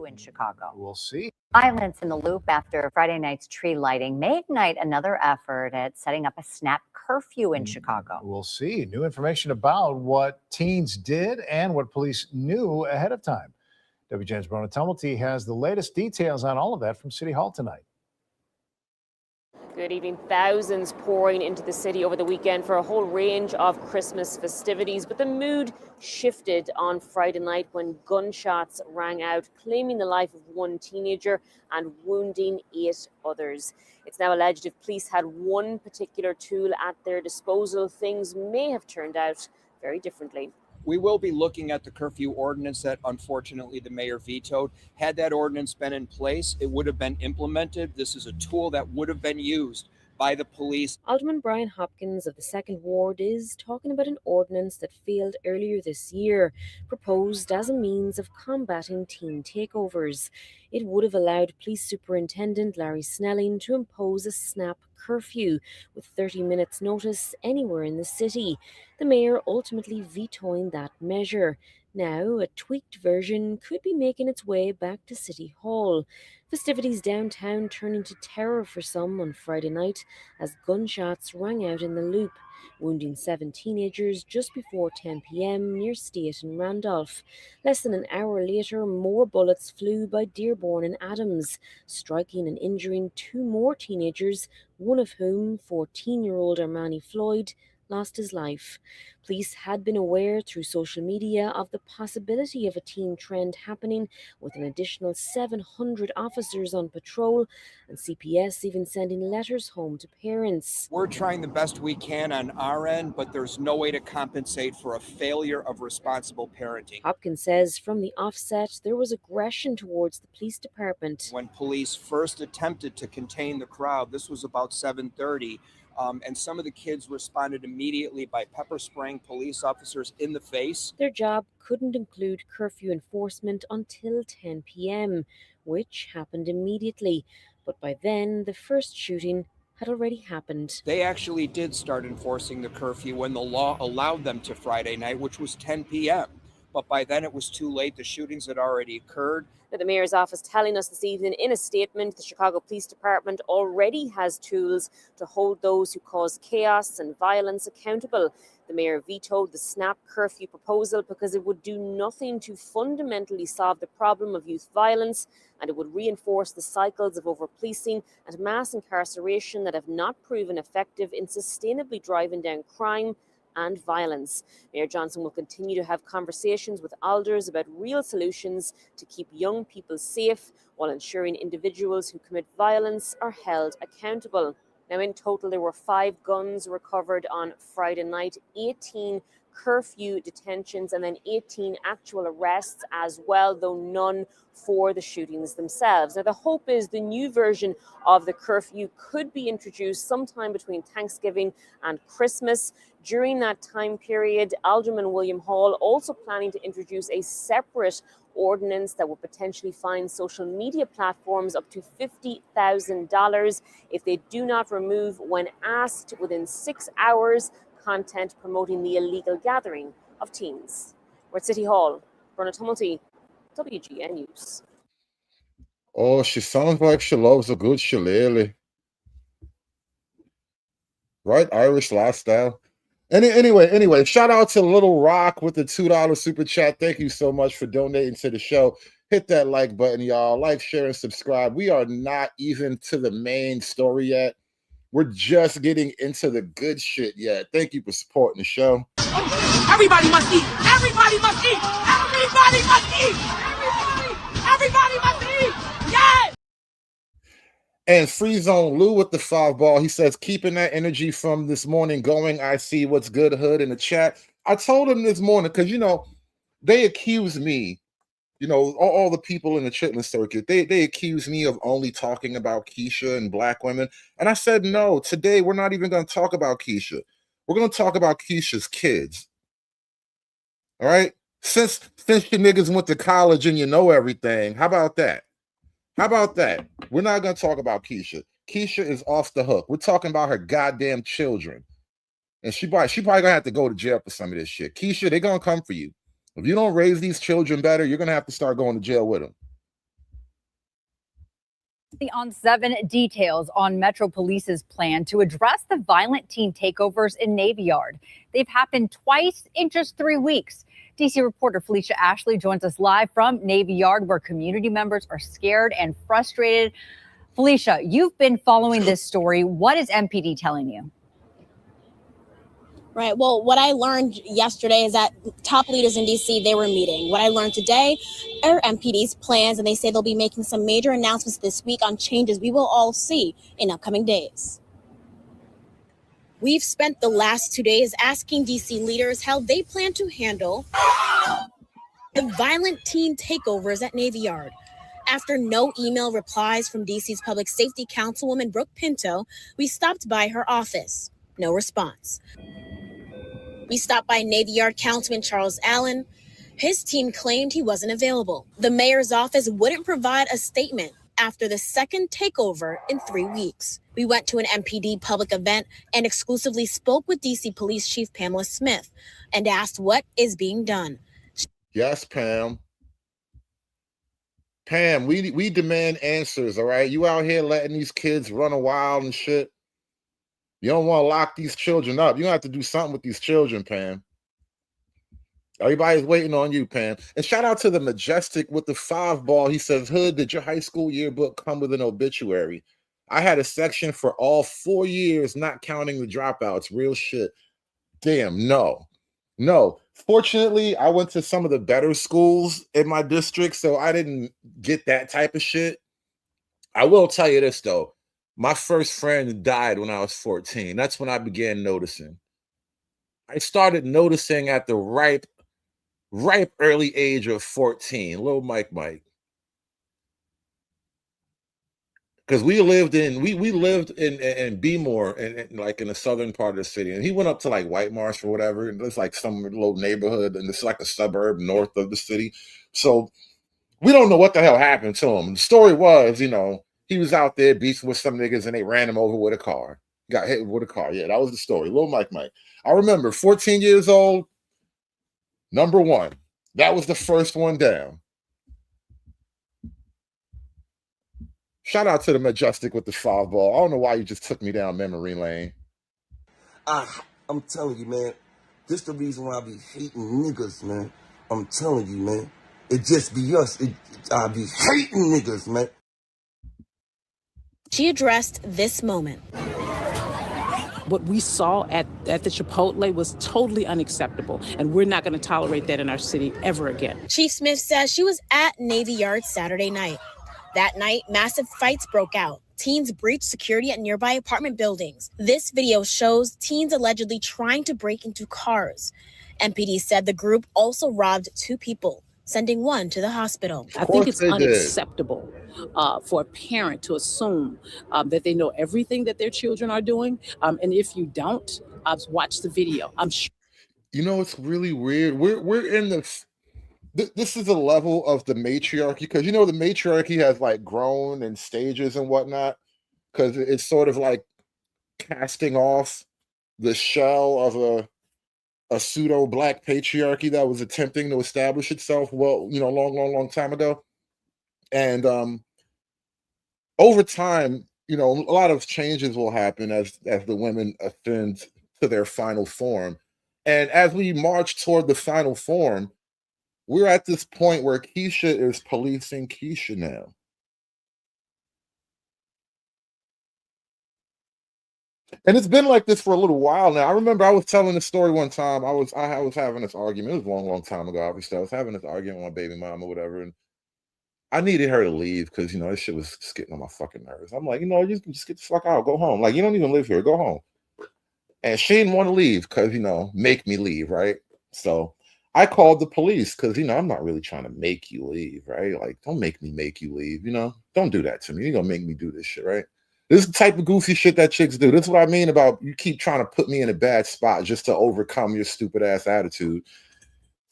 Speaker 5: In Chicago.
Speaker 6: We'll see.
Speaker 5: Violence in the Loop after Friday night's tree lighting may ignite another effort at setting up a snap curfew in Chicago.
Speaker 6: We'll see. New information about what teens did and what police knew ahead of time. WGN's Brona Tumulty has the latest details on all of that from City Hall tonight.
Speaker 7: Good evening. Thousands pouring into the city over the weekend for a whole range of Christmas festivities, but the mood shifted on Friday night when gunshots rang out, claiming the life of one teenager and wounding 8 others. It's now alleged if police had one particular tool at their disposal, things may have turned out very differently.
Speaker 24: We will be looking at the curfew ordinance that unfortunately the mayor vetoed. Had that ordinance been in place, it would have been implemented. This is a tool that would have been used by the police.
Speaker 7: Alderman Brian Hopkins of the 2nd Ward is talking about an ordinance that failed earlier this year, proposed as a means of combating teen takeovers. It would have allowed Police Superintendent Larry Snelling to impose a snap curfew with 30 minutes notice anywhere in the city, the mayor ultimately vetoing that measure. Now, a tweaked version could be making its way back to City Hall. Festivities downtown turning to terror for some on Friday night as gunshots rang out in the Loop, wounding 7 teenagers just before 10 p.m. near State and Randolph. Less than an hour later, more bullets flew by Dearborn and Adams, striking and injuring 2 more teenagers, one of whom, 14-year-old Armani Floyd, lost his life. Police had been aware through social media of the possibility of a teen trend happening, with an additional 700 officers on patrol, and CPS even sending letters home to parents.
Speaker 24: We're trying the best we can on our end, but there's no way to compensate for a failure of responsible parenting.
Speaker 7: Hopkins says from the offset, there was aggression towards the police department.
Speaker 24: When police first attempted to contain the crowd, this was about 7:30, and some of the kids responded immediately by pepper spraying police officers in the face.
Speaker 7: Their job couldn't include curfew enforcement until 10 p.m., which happened immediately. But by then, the first shooting had already happened.
Speaker 24: They actually did start enforcing the curfew when the law allowed them to Friday night, which was 10 p.m. But by then it was too late. The shootings had already occurred.
Speaker 7: Now, the mayor's office telling us this evening in a statement, the Chicago Police Department already has tools to hold those who cause chaos and violence accountable. The mayor vetoed the snap curfew proposal because it would do nothing to fundamentally solve the problem of youth violence, and it would reinforce the cycles of over-policing and mass incarceration that have not proven effective in sustainably driving down crime and violence. Mayor Johnson will continue to have conversations with alders about real solutions to keep young people safe while ensuring individuals who commit violence are held accountable. Now, in total, there were 5 guns recovered on Friday night, 18 curfew detentions, and then 18 actual arrests as well, though none for the shootings themselves. Now, the hope is the new version of the curfew could be introduced sometime between Thanksgiving and Christmas. During that time period, Alderman William Hall also planning to introduce a separate ordinance that would potentially fine social media platforms up to $50,000 if they do not remove, when asked within 6 hours, content promoting the illegal gathering of teens. We're at City Hall. Brona Tumulty, WGN News.
Speaker 4: Oh, she sounds like she loves a good shillelagh. Right? Irish lifestyle. Anyway, shout out to Little Rock with the $2 super chat. Thank you so much for donating to the show. Hit that like button, y'all. Like, share, and subscribe. We are not even to the main story yet. We're just getting into the good shit yet. Thank you for supporting the show.
Speaker 3: Everybody must eat. Everybody must eat. Everybody must eat. Everybody must eat. Yes.
Speaker 4: And Free Zone Lou with the 5 ball. He says, keeping that energy from this morning going. I see what's good, Hood, in the chat. I told him this morning because, they accuse me, all the people in the chitlin circuit, they accuse me of only talking about Keisha and black women. And I said, no, today we're not even going to talk about Keisha. We're going to talk about Keisha's kids. All right? Since you niggas went to college and you know everything, how about that? How about that? We're not going to talk about Keisha. Keisha is off the hook. We're talking about her goddamn children. And she probably going to have to go to jail for some of this shit. Keisha, they're going to come for you. If you don't raise these children better, you're going to have to start going to jail with them.
Speaker 5: On 7 details on Metro Police's plan to address the violent teen takeovers in Navy Yard. They've happened twice in just 3 weeks. DC reporter Felicia Ashley joins us live from Navy Yard, where community members are scared and frustrated. Felicia, you've been following this story. What is MPD telling you?
Speaker 8: Right. Well, what I learned yesterday is that top leaders in D.C., they were meeting. What I learned today are MPD's plans, and they say they'll be making some major announcements this week on changes we will all see in upcoming days. We've spent the last 2 days asking D.C. leaders how they plan to handle the violent teen takeovers at Navy Yard. After no email replies from D.C.'s Public Safety Councilwoman Brooke Pinto, we stopped by her office. No response. We stopped by Navy Yard Councilman Charles Allen. His team claimed he wasn't available. The mayor's office wouldn't provide a statement after the second takeover in 3 weeks. We went to an MPD public event and exclusively spoke with DC Police Chief Pamela Smith and asked what is being done.
Speaker 4: Yes, Pam. Pam, we demand answers, all right? You out here letting these kids run wild and shit. You don't want to lock these children up. You have to do something with these children, Pam. Everybody's waiting on you, Pam. And shout out to the Majestic with the 5 ball. He says, Hood, did your high school yearbook come with an obituary? I had a section for all 4 years, not counting the dropouts. Real shit. Damn, no. Fortunately, I went to some of the better schools in my district, so I didn't get that type of shit. I will tell you this, though. My first friend died when I was 14. That's when I began noticing. I started noticing at the ripe early age of 14. Little Mike. Because we lived in Bmore and like in the southern part of the city. And he went up to like White Marsh or whatever. And it's like some little neighborhood, and it's like a suburb north of the city. So we don't know what the hell happened to him. The story was, he was out there beefing with some niggas and they ran him over with a car. Got hit with a car. Yeah, that was the story. Little Mike. I remember 14 years old, number 1. That was the first one down. Shout out to the Majestic with the 5 ball. I don't know why you just took me down memory lane.
Speaker 9: I'm telling you, man, this the reason why I be hating niggas, man. I'm telling you, man. It just be us. I be hating niggas, man.
Speaker 8: She addressed this moment.
Speaker 10: What we saw at the Chipotle was totally unacceptable, and we're not going to tolerate that in our city ever again.
Speaker 8: Chief Smith says she was at Navy Yard Saturday night. That night, massive fights broke out. Teens breached security at nearby apartment buildings. This video shows teens allegedly trying to break into cars. MPD said the group also robbed 2 people, sending one to the hospital.
Speaker 10: I think it's unacceptable for a parent to assume that they know everything that their children are doing. And if you don't, watch the video. I'm sure.
Speaker 4: It's really weird. We're in this is a level of the matriarchy, because the matriarchy has like grown in stages and whatnot, because it's sort of like casting off the shell of a pseudo black patriarchy that was attempting to establish itself long time ago. And over time, a lot of changes will happen as the women ascend to their final form. And as we march toward the final form, we're at this point where Keisha is policing Keisha now. And it's been like this for a little while now. I remember I was telling this story one time. I was having this argument. It was a long time ago, obviously. I was having this argument with my baby mom or whatever. And I needed her to leave because, you know, this shit was just getting on my fucking nerves. I'm like, you know, you can just get the fuck out, go home. Like, you don't even live here, go home. And she didn't want to leave because, you know, make me leave, right? So I called the police because, you know, I'm not really trying to make you leave, right? Like, don't make me make you leave, you know? Don't do that to me. You're going to make me do this shit, right? This is the type of goofy shit that chicks do. This is what I mean about you keep trying to put me in a bad spot just to overcome your stupid ass attitude.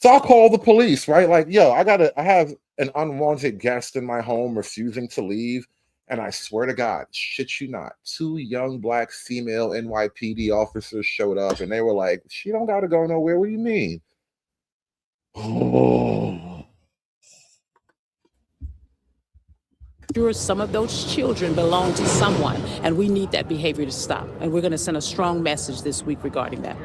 Speaker 4: So I'll call the police, right? Like, yo, I have an unwanted guest in my home refusing to leave. And I swear to God, shit you not, 2 young black female NYPD officers showed up and they were like, she don't got to go nowhere. What do you mean? Oh.
Speaker 10: Sure, some of those children belong to someone, and we need that behavior to stop. And we're going to send a strong message this week regarding that.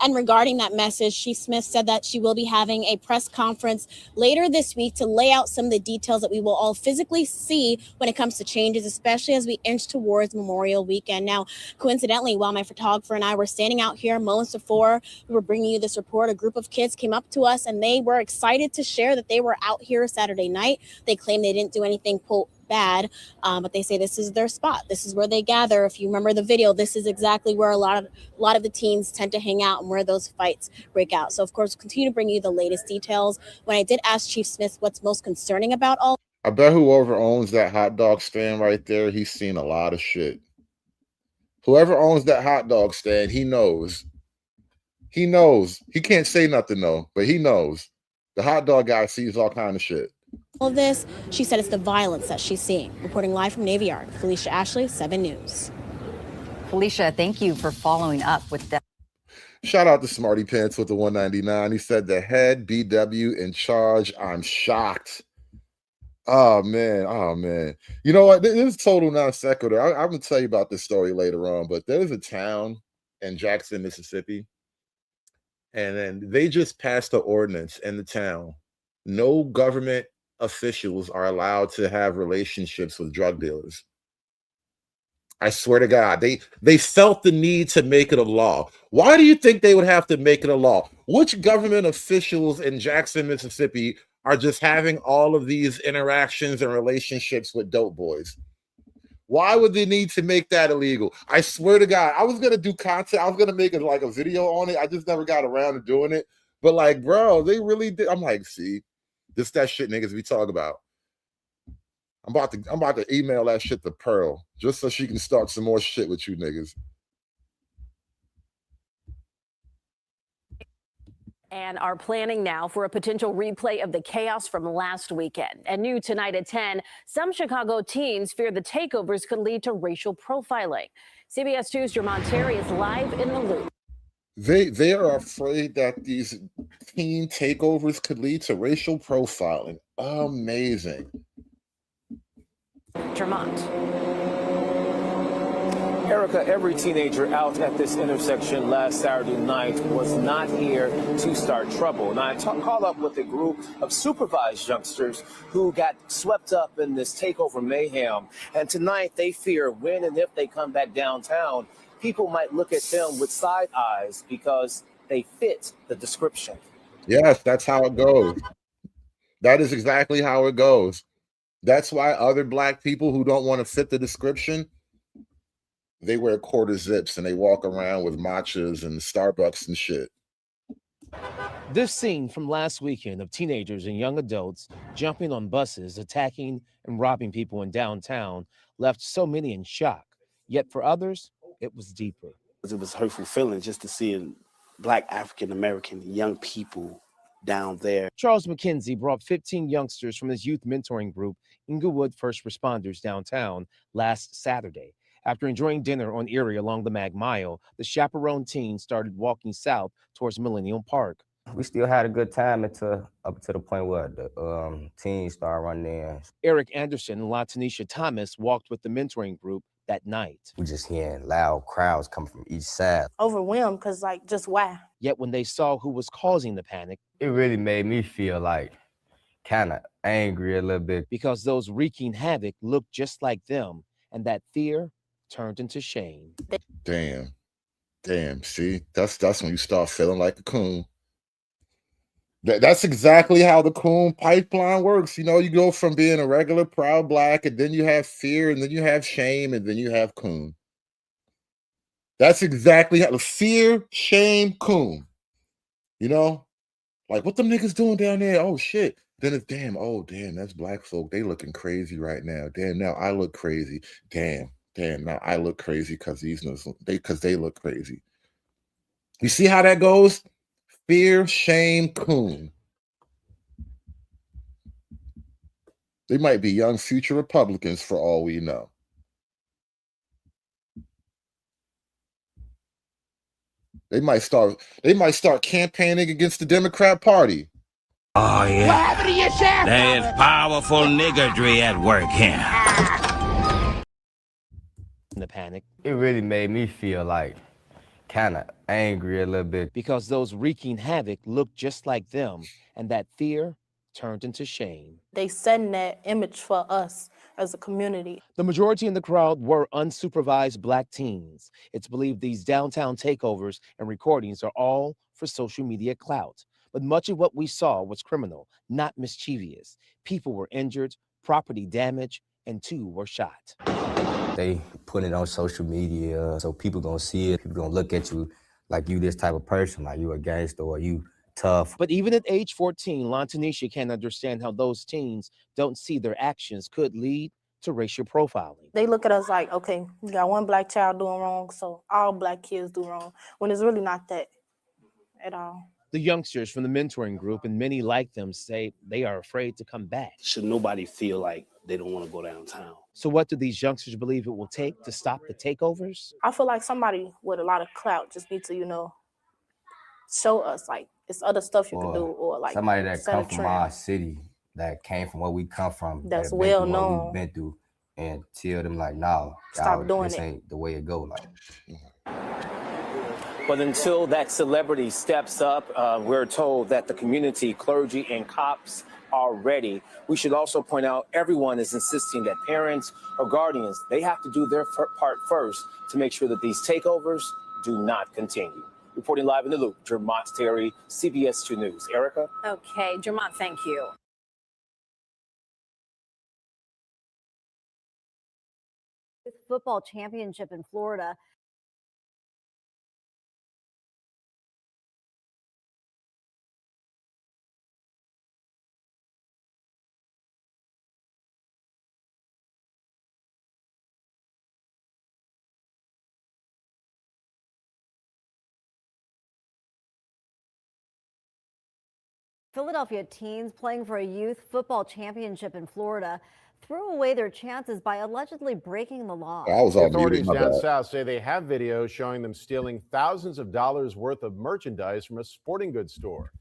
Speaker 8: And regarding that message, Chief Smith said that she will be having a press conference later this week to lay out some of the details that we will all physically see when it comes to changes, especially as we inch towards Memorial Weekend. Now, coincidentally, while my photographer and I were standing out here moments before we were bringing you this report, a group of kids came up to us and they were excited to share that they were out here Saturday night. They claimed they didn't do anything, quote, bad, but they say this is their spot. This is where they gather. If you remember the video, this is exactly where a lot of the teens tend to hang out and where those fights break out. So of course, continue to bring you the latest details. When I did ask Chief Smith what's most concerning about all,
Speaker 4: I bet whoever owns that hot dog stand right there, he's seen a lot of shit. Whoever owns that hot dog stand, he knows. He knows. He can't say nothing though, but he knows. The hot dog guy sees all kind of shit.
Speaker 8: of this, she said it's the violence that she's seeing. Reporting live from Navy Yard, Felicia Ashley, 7 News.
Speaker 5: Felicia, thank you for following up with that.
Speaker 4: Shout out to Smarty Pants with the 199. He said the head BW in charge. I'm shocked. Oh man. You know what? This is total non sequitur. I'm gonna tell you about this story later on, but there's a town in Jackson, Mississippi, and then they just passed the ordinance in the town. No government officials are allowed to have relationships with drug dealers. I swear to God, they felt the need to make it a law. Why do you think they would have to make it a law? Which government officials in Jackson, Mississippi are just having all of these interactions and relationships with dope boys? Why would they need to make that illegal? I swear to God, I was gonna do content. I was gonna make a video on it. I just never got around to doing it. But like, bro, they really did. I'm like, see, this that shit niggas we talk about. I'm about to email that shit to Pearl just so she can start some more shit with you niggas.
Speaker 11: And are planning now for a potential replay of the chaos from last weekend. And new tonight at 10, some Chicago teens fear the takeovers could lead to racial profiling. CBS 2's Jermont Terry is live in the loop.
Speaker 4: They are afraid that these teen takeovers could lead to racial profiling. Amazing.
Speaker 11: Jermont.
Speaker 12: Erica, every teenager out at this intersection last Saturday night was not here to start trouble. And I caught up with a group of supervised youngsters who got swept up in this takeover mayhem. And tonight they fear when and if they come back downtown, people might look at them with side eyes because they fit the description.
Speaker 4: Yes, that's how it goes. That is exactly how it goes. That's why other black people who don't want to fit the description, they wear quarter zips and they walk around with matchas and Starbucks and shit.
Speaker 13: This scene from last weekend of teenagers and young adults jumping on buses, attacking and robbing people in downtown left so many in shock. Yet for others, it was deeper.
Speaker 14: It was hurtful feeling just to see Black African-American young people down there.
Speaker 13: Charles McKenzie brought 15 youngsters from his youth mentoring group, Inglewood First Responders downtown, last Saturday. After enjoying dinner on Erie along the Mag Mile, the chaperone teens started walking south towards Millennium Park.
Speaker 16: We still had a good time up to the point where the teens started running in.
Speaker 13: Eric Anderson and LaTanisha Thomas walked with the mentoring group that night.
Speaker 16: We just hearing loud crowds coming from each side.
Speaker 25: Overwhelmed, because just why?
Speaker 13: Yet when they saw who was causing the panic,
Speaker 16: it really made me feel like kind of angry a little bit.
Speaker 13: Because those wreaking havoc looked just like them, and that fear turned into shame. Damn.
Speaker 4: See, that's when you start feeling like a coon. That's exactly how the coon pipeline works. You know, you go from being a regular proud black, and then you have fear, and then you have shame, and then you have coon. That's exactly how the fear, shame, coon. You know, like what them niggas doing down there? Oh shit. Then it's damn, oh damn, that's black folk. They looking crazy right now. Damn, now I look crazy. Damn, now I look crazy because they look crazy. You see how that goes? Fear, shame, coon. They might be young future Republicans for all we know. They might start campaigning against the Democrat Party.
Speaker 15: Oh yeah. What happened to your sheriff? There is powerful niggardry at work here.
Speaker 13: In the panic.
Speaker 16: It really made me feel like kind of angry a little bit.
Speaker 13: Because those wreaking havoc looked just like them, and that fear turned into shame.
Speaker 25: They setting that image for us as a community.
Speaker 13: The majority in the crowd were unsupervised black teens. It's believed these downtown takeovers and recordings are all for social media clout. But much of what we saw was criminal, not mischievous. People were injured, property damaged, and 2 were shot.
Speaker 16: They put it on social media, so people gonna see it. People gonna look at you like you this type of person, like you a gangster or you tough.
Speaker 13: But even at age 14, Lontanisha can't understand how those teens don't see their actions could lead to racial profiling.
Speaker 25: They look at us like, okay, we got one black child doing wrong, so all black kids do wrong, when it's really not that at all.
Speaker 13: The youngsters from the mentoring group and many like them say they are afraid to come back.
Speaker 14: Should nobody feel like they don't want to go downtown?
Speaker 13: So what do these youngsters believe it will take to stop the takeovers?
Speaker 25: I feel like somebody with a lot of clout just needs to, show us like it's other stuff you can do, or like
Speaker 16: somebody that come from our city, that came from where we come from,
Speaker 25: that's
Speaker 16: that
Speaker 25: well
Speaker 16: been through what
Speaker 25: known,
Speaker 16: we've been through, and tell them like, no,
Speaker 25: stop doing
Speaker 16: this
Speaker 25: it.
Speaker 16: ain't the way it go. Like.
Speaker 12: But until that celebrity steps up, we're told that the community, clergy, and cops are ready. We should also point out everyone is insisting that parents or guardians, they have to do their part first to make sure that these takeovers do not continue. Reporting live in the loop, Jermont Terry, CBS 2 News. Erica?
Speaker 5: Okay, Jermont, thank you. Football championship in Florida. Philadelphia teens playing for a youth football championship in Florida threw away their chances by allegedly breaking the law.
Speaker 4: I was on
Speaker 6: Authorities
Speaker 4: muted, my
Speaker 6: down
Speaker 4: bad.
Speaker 6: south say they have videos showing them stealing thousands of dollars worth of merchandise from a sporting goods store.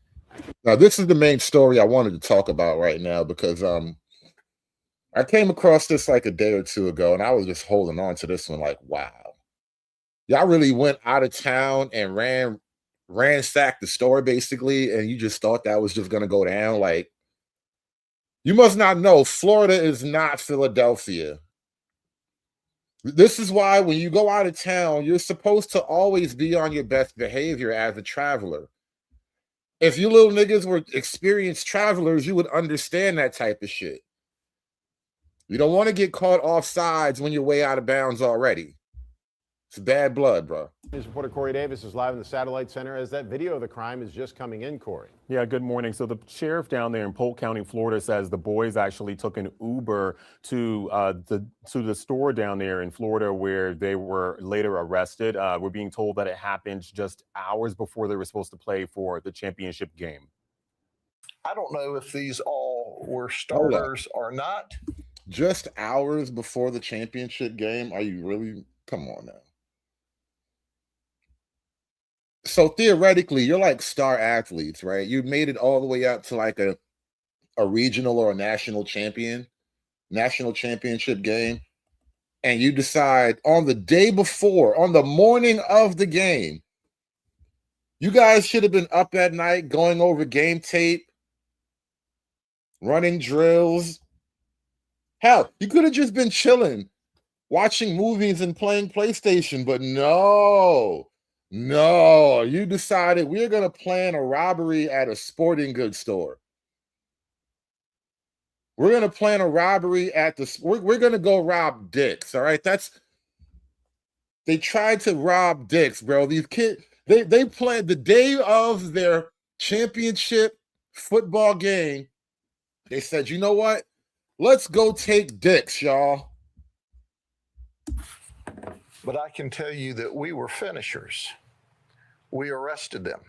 Speaker 4: Now, this is the main story I wanted to talk about right now because I came across this like a day or two ago, and I was just holding on to this one like, wow. Y'all really went out of town and ransacked the store basically, and you just thought that was just going to go down. Like, you must not know, Florida is not Philadelphia. This is why when you go out of town, you're supposed to always be on your best behavior as a traveler. If you little niggas were experienced travelers, you would understand that type of shit. You don't want to get caught off sides when you're way out of bounds already. It's bad blood, bro.
Speaker 6: News reporter Corey Davis is live in the Satellite Center as that video of the crime is just coming in, Corey.
Speaker 17: Yeah, good morning. So the sheriff down there in Polk County, Florida, says the boys actually took an Uber to the store down there in Florida where they were later arrested. We're being told that it happened just hours before they were supposed to play for the championship game.
Speaker 18: I don't know if these all were starters or not.
Speaker 4: Just hours before the championship game? Are you really? Come on now. So theoretically, you're like star athletes, right? You made it all the way up to like a regional or a national championship game. And you decide on the day before, on the morning of the game, you guys should have been up at night going over game tape, running drills. Hell, you could have just been chilling, watching movies and playing PlayStation, but no. No, you decided we're going to plan a robbery at a sporting goods store. We're going to plan a robbery at the, we're going to go rob Dick's, all right? They tried to rob Dick's, bro. These kids, they planned the day of their championship football game. They said, you know what? Let's go take Dick's, y'all.
Speaker 18: But I can tell you that we were finishers. We arrested them.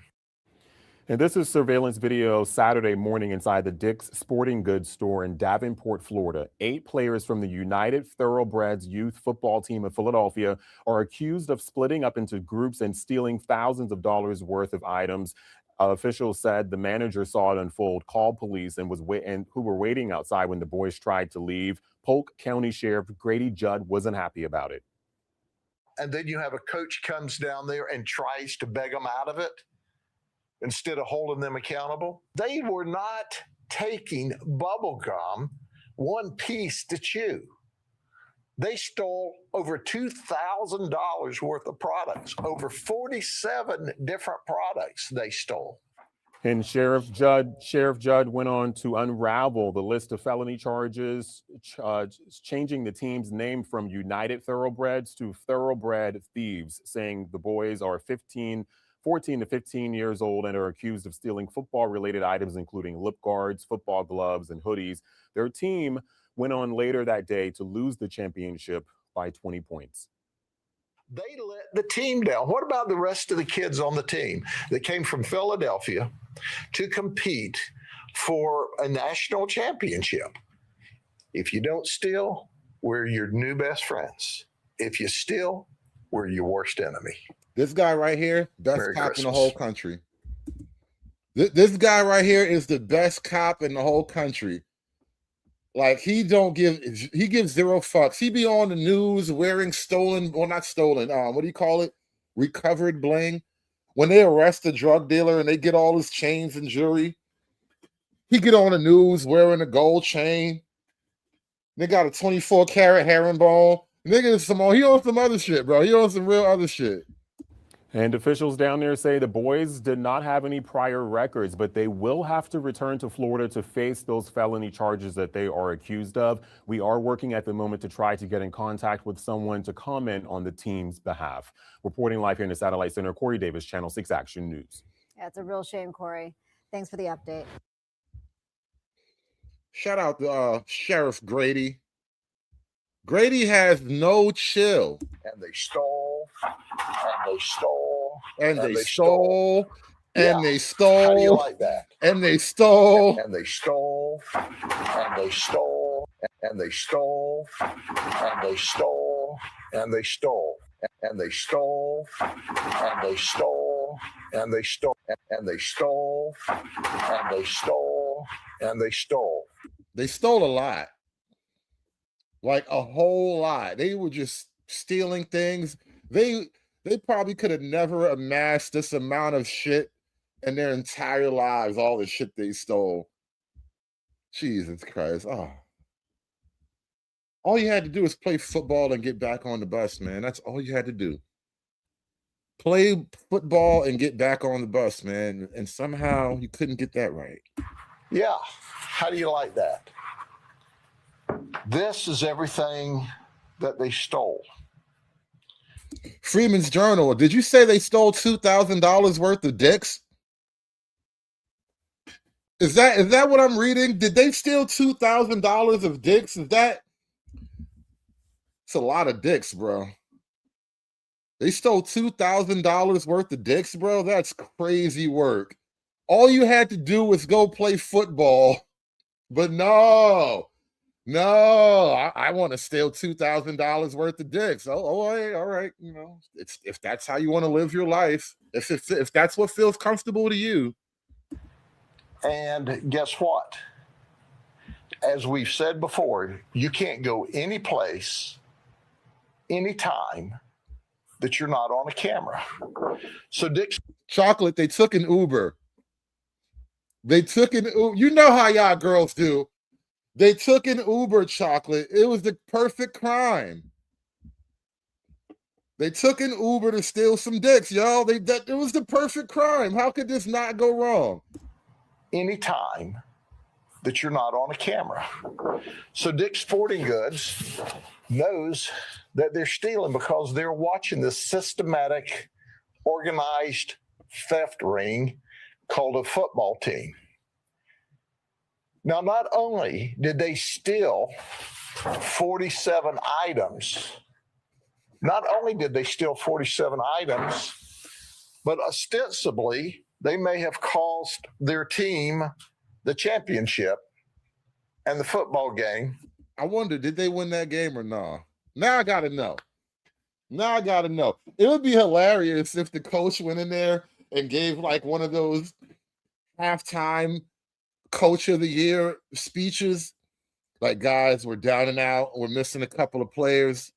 Speaker 17: And this is surveillance video Saturday morning inside the Dick's Sporting Goods store in Davenport, Florida. 8 players from the United Thoroughbreds youth football team of Philadelphia are accused of splitting up into groups and stealing thousands of dollars worth of items. Officials said the manager saw it unfold, called police, and who were waiting outside when the boys tried to leave. Polk County Sheriff Grady Judd wasn't happy about it.
Speaker 18: And then you have a coach comes down there and tries to beg them out of it instead of holding them accountable. They were not taking bubble gum, one piece to chew. They stole over $2,000 worth of products, over 47 different products they stole.
Speaker 17: And Sheriff Judd went on to unravel the list of felony charges, changing the team's name from United Thoroughbreds to Thoroughbred Thieves, saying the boys are 14 to 15 years old and are accused of stealing football-related items, including lip guards, football gloves, and hoodies. Their team went on later that day to lose the championship by 20 points.
Speaker 18: They let the team down. What about the rest of the kids on the team that came from Philadelphia to compete for a national championship? If you don't steal, we're your new best friends. If you steal, we're your worst enemy.
Speaker 4: This guy right here, best
Speaker 18: Merry
Speaker 4: cop
Speaker 18: Christmas.
Speaker 4: in the whole country. This guy right here is the best cop in the whole country. Like, he gives zero fucks. He be on the news wearing stolen, well, not stolen, what do you call it? Recovered bling. When they arrest a drug dealer and they get all his chains and jewelry, he get on the news wearing a gold chain. They got a 24 karat herringbone. Nigga, he on some other shit, bro. He on some real other shit.
Speaker 17: And officials down there say the boys did not have any prior records, but they will have to return to Florida to face those felony charges that they are accused of. We are working at the moment to try to get in contact with someone to comment on the team's behalf. Reporting live here in the Satellite Center, Corey Davis, Channel 6 Action News.
Speaker 1: Yeah, it's a real shame, Corey. Thanks for the update.
Speaker 4: Shout out to Sheriff Grady. Grady has no chill.
Speaker 18: And they stole, and they stole,
Speaker 4: and they stole, and they
Speaker 18: How do you
Speaker 4: stole,
Speaker 18: like that?
Speaker 4: and they stole,
Speaker 18: And they stole, and they stole, and they stole, and they stole, and they stole, and they stole, and they stole, and they stole, and they stole, and they stole, and they stole.
Speaker 4: They stole a lot. Like a whole lot. They were just stealing things. They probably could have never amassed this amount of shit in their entire lives, all the shit they stole. Jesus Christ. Oh. All you had to do is play football and get back on the bus, man. That's all you had to do. Play football and get back on the bus, man. And somehow you couldn't get that right.
Speaker 18: Yeah. How do you like that? This is everything that they stole.
Speaker 4: Freeman's Journal. Did you say they stole $2,000 worth of dicks? Is that what I'm reading? Did they steal $2,000 of dicks? It's a lot of dicks, bro. They stole $2,000 worth of dicks, bro. That's crazy work. All you had to do was go play football, but no. I want to steal $2,000 worth of dicks. All right. You know, if that's how you want to live your life, if that's what feels comfortable to you.
Speaker 18: And guess what? As we've said before, you can't go any place, anytime that you're not on a camera. So Dick's
Speaker 4: Chocolate, they took an Uber. You know how y'all girls do. They took an Uber, Chocolate. It was the perfect crime. They took an Uber to steal some dicks, y'all. It was the perfect crime. How could this not go wrong?
Speaker 18: Anytime that you're not on a camera. So Dick's Sporting Goods knows that they're stealing because they're watching this systematic, organized theft ring called a football team. Now, not only did they steal 47 items, but ostensibly they may have cost their team the championship and the football game.
Speaker 4: I wonder, did they win that game or not? Now I gotta know. It would be hilarious if the coach went in there and gave like one of those halftime coach of the year speeches. Like, guys, we're down and out. We're missing a couple of players.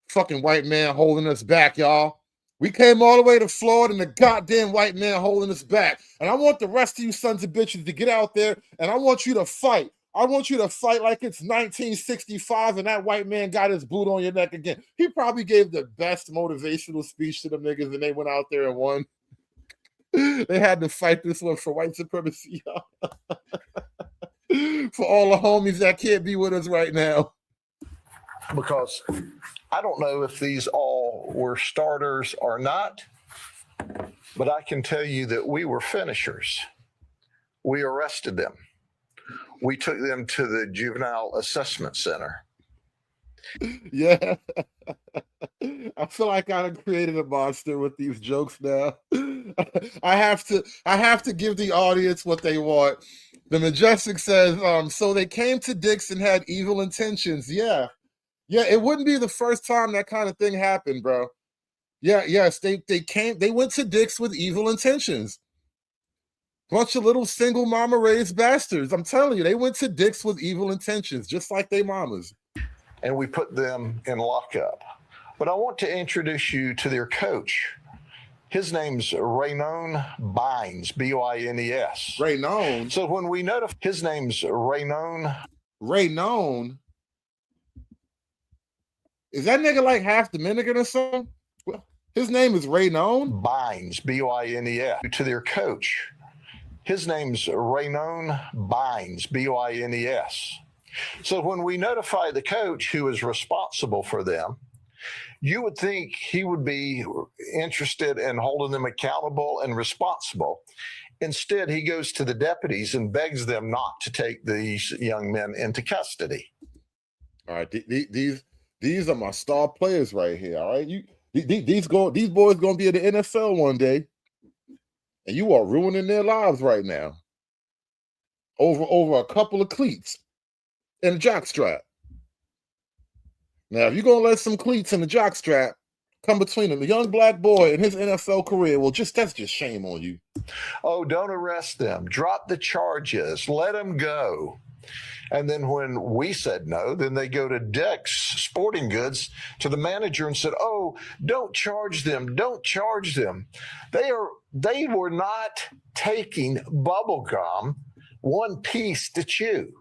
Speaker 4: Fucking white man holding us back, y'all. We came all the way to Florida and the goddamn white man holding us back. And I want the rest of you sons of bitches to get out there and I want you to fight. I want you to fight like it's 1965 and that white man got his boot on your neck again. He probably gave the best motivational speech to them niggas and they went out there and won. They had to fight this one for white supremacy, y'all. For all the homies that can't be with us right now.
Speaker 18: Because I don't know if these all were starters or not, but I can tell you that we were finishers. We arrested them. We took them to the Juvenile Assessment Center.
Speaker 4: Yeah. I feel like I created a monster with these jokes now. I have to give the audience what they want. The Majestic says, so they came to Dick's and had evil intentions. Yeah. Yeah, it wouldn't be the first time that kind of thing happened, bro. Yeah, yes, they went to Dick's with evil intentions. Bunch of little single mama raised bastards. I'm telling you, they went to Dick's with evil intentions, just like they mamas.
Speaker 18: And we put them in lockup. But I want to introduce you to their coach. His name's Raynon Bynes, B-Y-N-E-S.
Speaker 4: Raynon?
Speaker 18: So when we notify, his name's Raynon.
Speaker 4: Raynon? Is that nigga like half Dominican or something? His name is Raynon?
Speaker 18: Bynes, B-Y-N-E-S. To their coach. His name's Raynon Bynes, B-Y-N-E-S. So when we notify the coach who is responsible for them, you would think he would be interested in holding them accountable and responsible. Instead, he goes to the deputies and begs them not to take these young men into custody.
Speaker 4: All right, these are my star players right here. All right, these boys gonna be in the NFL one day, and you are ruining their lives right now over a couple of cleats and a jockstrap. Now, if you're gonna let some cleats and a jockstrap come between them, the young black boy and his NFL career, well, that's just shame on you.
Speaker 18: Oh, don't arrest them. Drop the charges. Let them go. And then when we said no, then they go to Dick's Sporting Goods to the manager and said, oh, don't charge them. Don't charge them. They were not taking bubble gum one piece to chew.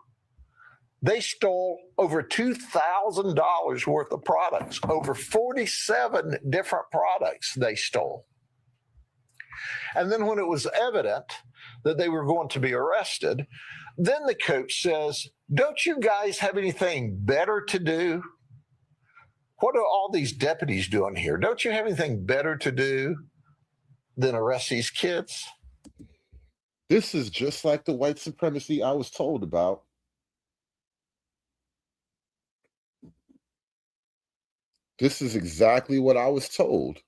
Speaker 18: They stole over $2,000 worth of products, over 47 different products they stole. And then when it was evident that they were going to be arrested, then the coach says, don't you guys have anything better to do? What are all these deputies doing here? Don't you have anything better to do than arrest these kids?
Speaker 4: This is just like the white supremacy I was told about. This is exactly what I was told.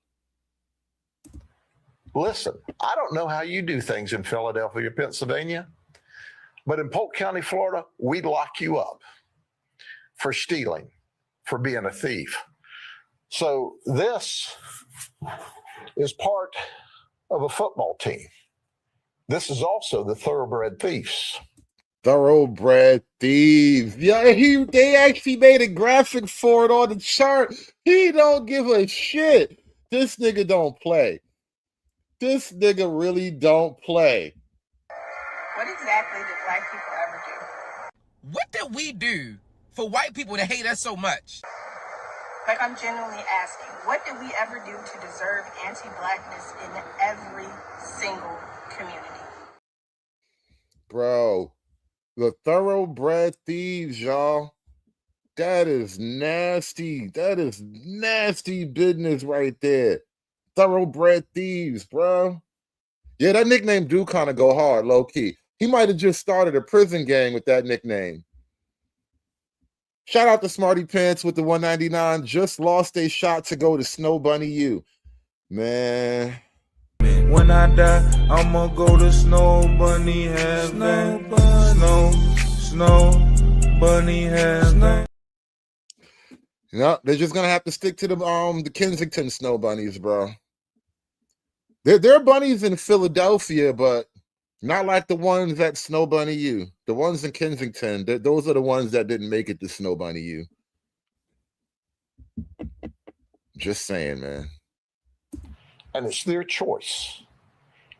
Speaker 18: Listen, I don't know how you do things in Philadelphia, Pennsylvania, but in Polk County, Florida, we'd lock you up for stealing, for being a thief. So this is part of a football team. This is also the thoroughbred thieves.
Speaker 4: Thoroughbred thieves. Yeah, they actually made a graphic for it on the chart. He don't give a shit. This nigga don't play. This nigga really don't play.
Speaker 19: What exactly did black people ever do? What did we do for white people to hate us so much? Like, I'm genuinely asking, what did we ever do to deserve anti-blackness in every single community?
Speaker 4: Bro, the thoroughbred thieves, y'all. That is nasty. That is nasty business right there. Thoroughbred thieves, bro. Yeah, that nickname do kind of go hard, low key. He might have just started a prison gang with that nickname. Shout out to Smarty Pants with the 199. Just lost a shot to go to Snow Bunny U. Man.
Speaker 2: When I die, I'ma go to Snow Bunny heaven. Snow Bunny heaven.
Speaker 4: No, they're just gonna have to stick to the Kensington Snow Bunnies, bro. There are bunnies in Philadelphia, but not like the ones at Snow Bunny U. The ones in Kensington, those are the ones that didn't make it to Snow Bunny U. Just saying, man.
Speaker 18: And it's their choice.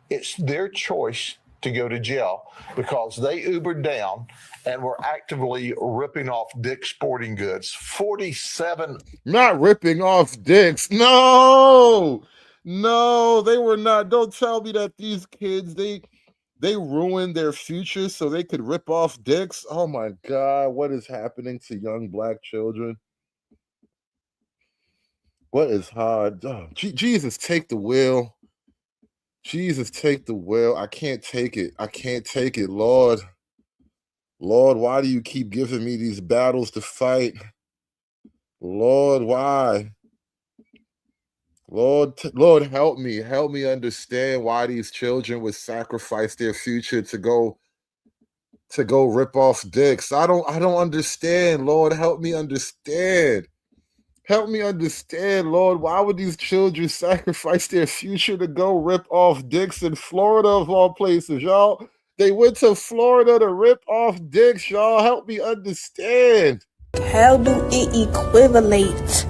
Speaker 18: It's their choice to go to jail because they Ubered down and were actively ripping off Dick's Sporting Goods. 47.
Speaker 4: Not ripping off Dick's. No, they were not. Don't tell me that these kids, they ruined their future so they could rip off Dick's. Oh my God, what is happening to young black children? What is hard? Oh, Jesus, take the wheel. Jesus, take the wheel. I can't take it. I can't take it, Lord. Lord, why do you keep giving me these battles to fight? Lord, why? Lord, help me. Help me understand why these children would sacrifice their future to go rip off Dick's. I don't understand. Lord, help me understand. Help me understand, Lord. Why would these children sacrifice their future to go rip off Dick's in Florida of all places, y'all? They went to Florida to rip off Dick's, y'all. Help me understand.
Speaker 25: How do it equivalate?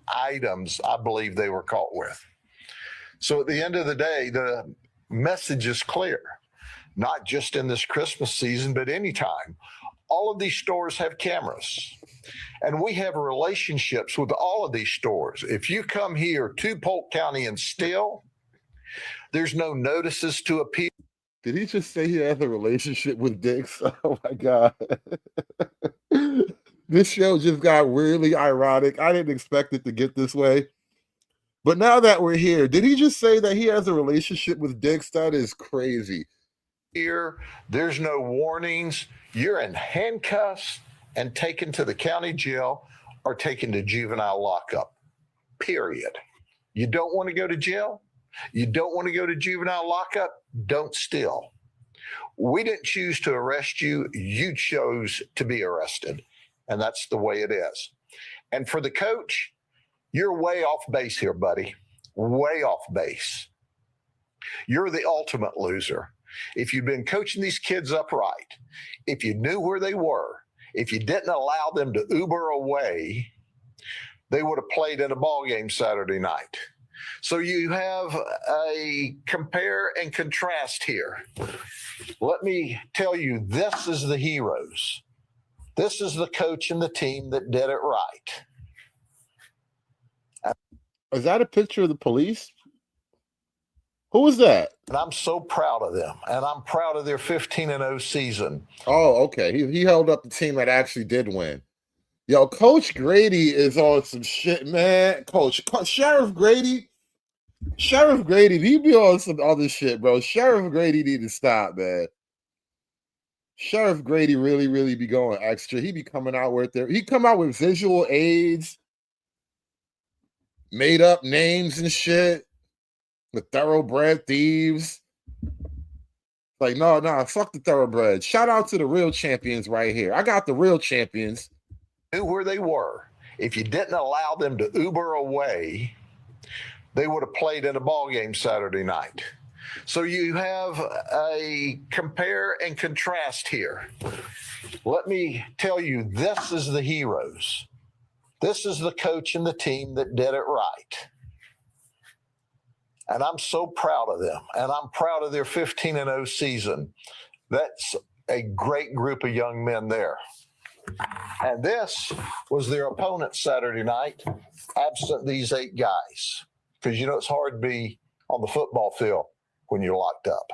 Speaker 18: Items I believe they were caught with. So at the end of the day, the message is clear, not just in this Christmas season, but anytime. All of these stores have cameras, and we have relationships with all of these stores. If you come here to Polk County and steal, there's no notices to appeal.
Speaker 4: Did he just say he has a relationship with Dick's? Oh my God. This show just got really ironic. I didn't expect it to get this way. But now that we're here, did he just say that he has a relationship with Dick's? That is crazy.
Speaker 18: Here, there's no warnings. You're in handcuffs and taken to the county jail or taken to juvenile lockup, period. You don't want to go to jail? You don't want to go to juvenile lockup? Don't steal. We didn't choose to arrest you. You chose to be arrested. And that's the way it is. And for the coach, you're way off base here, buddy. Way off base. You're the ultimate loser. If you'd been coaching these kids upright, if you knew where they were, if you didn't allow them to Uber away, they would have played in a ball game Saturday night. So you have a compare and contrast here. Let me tell you, this is the heroes. This is the coach and the team that did it right.
Speaker 4: Is that a picture of the police? Who was that?
Speaker 18: And I'm so proud of them. And I'm proud of their 15-0 season.
Speaker 4: Oh, okay. He held up the team that actually did win. Yo, Coach Grady is on some shit, man. Sheriff Grady, he be on some other shit, bro. Sheriff Grady need to stop, man. Sheriff Grady really be going extra. He be coming out with he come out with visual aids, made up names and shit. The thoroughbred thieves. Like, no, fuck the thoroughbreds. Shout out to the real champions right here. I got the real champions.
Speaker 18: Knew where they were. If you didn't allow them to Uber away, they would have played in a ball game Saturday night. So you have a compare and contrast here. Let me tell you, this is the heroes. This is the coach and the team that did it right. And I'm so proud of them. And I'm proud of their 15-0 season. That's a great group of young men there. And this was their opponent Saturday night, absent these 8 guys. Because, it's hard to be on the football field when you're locked up.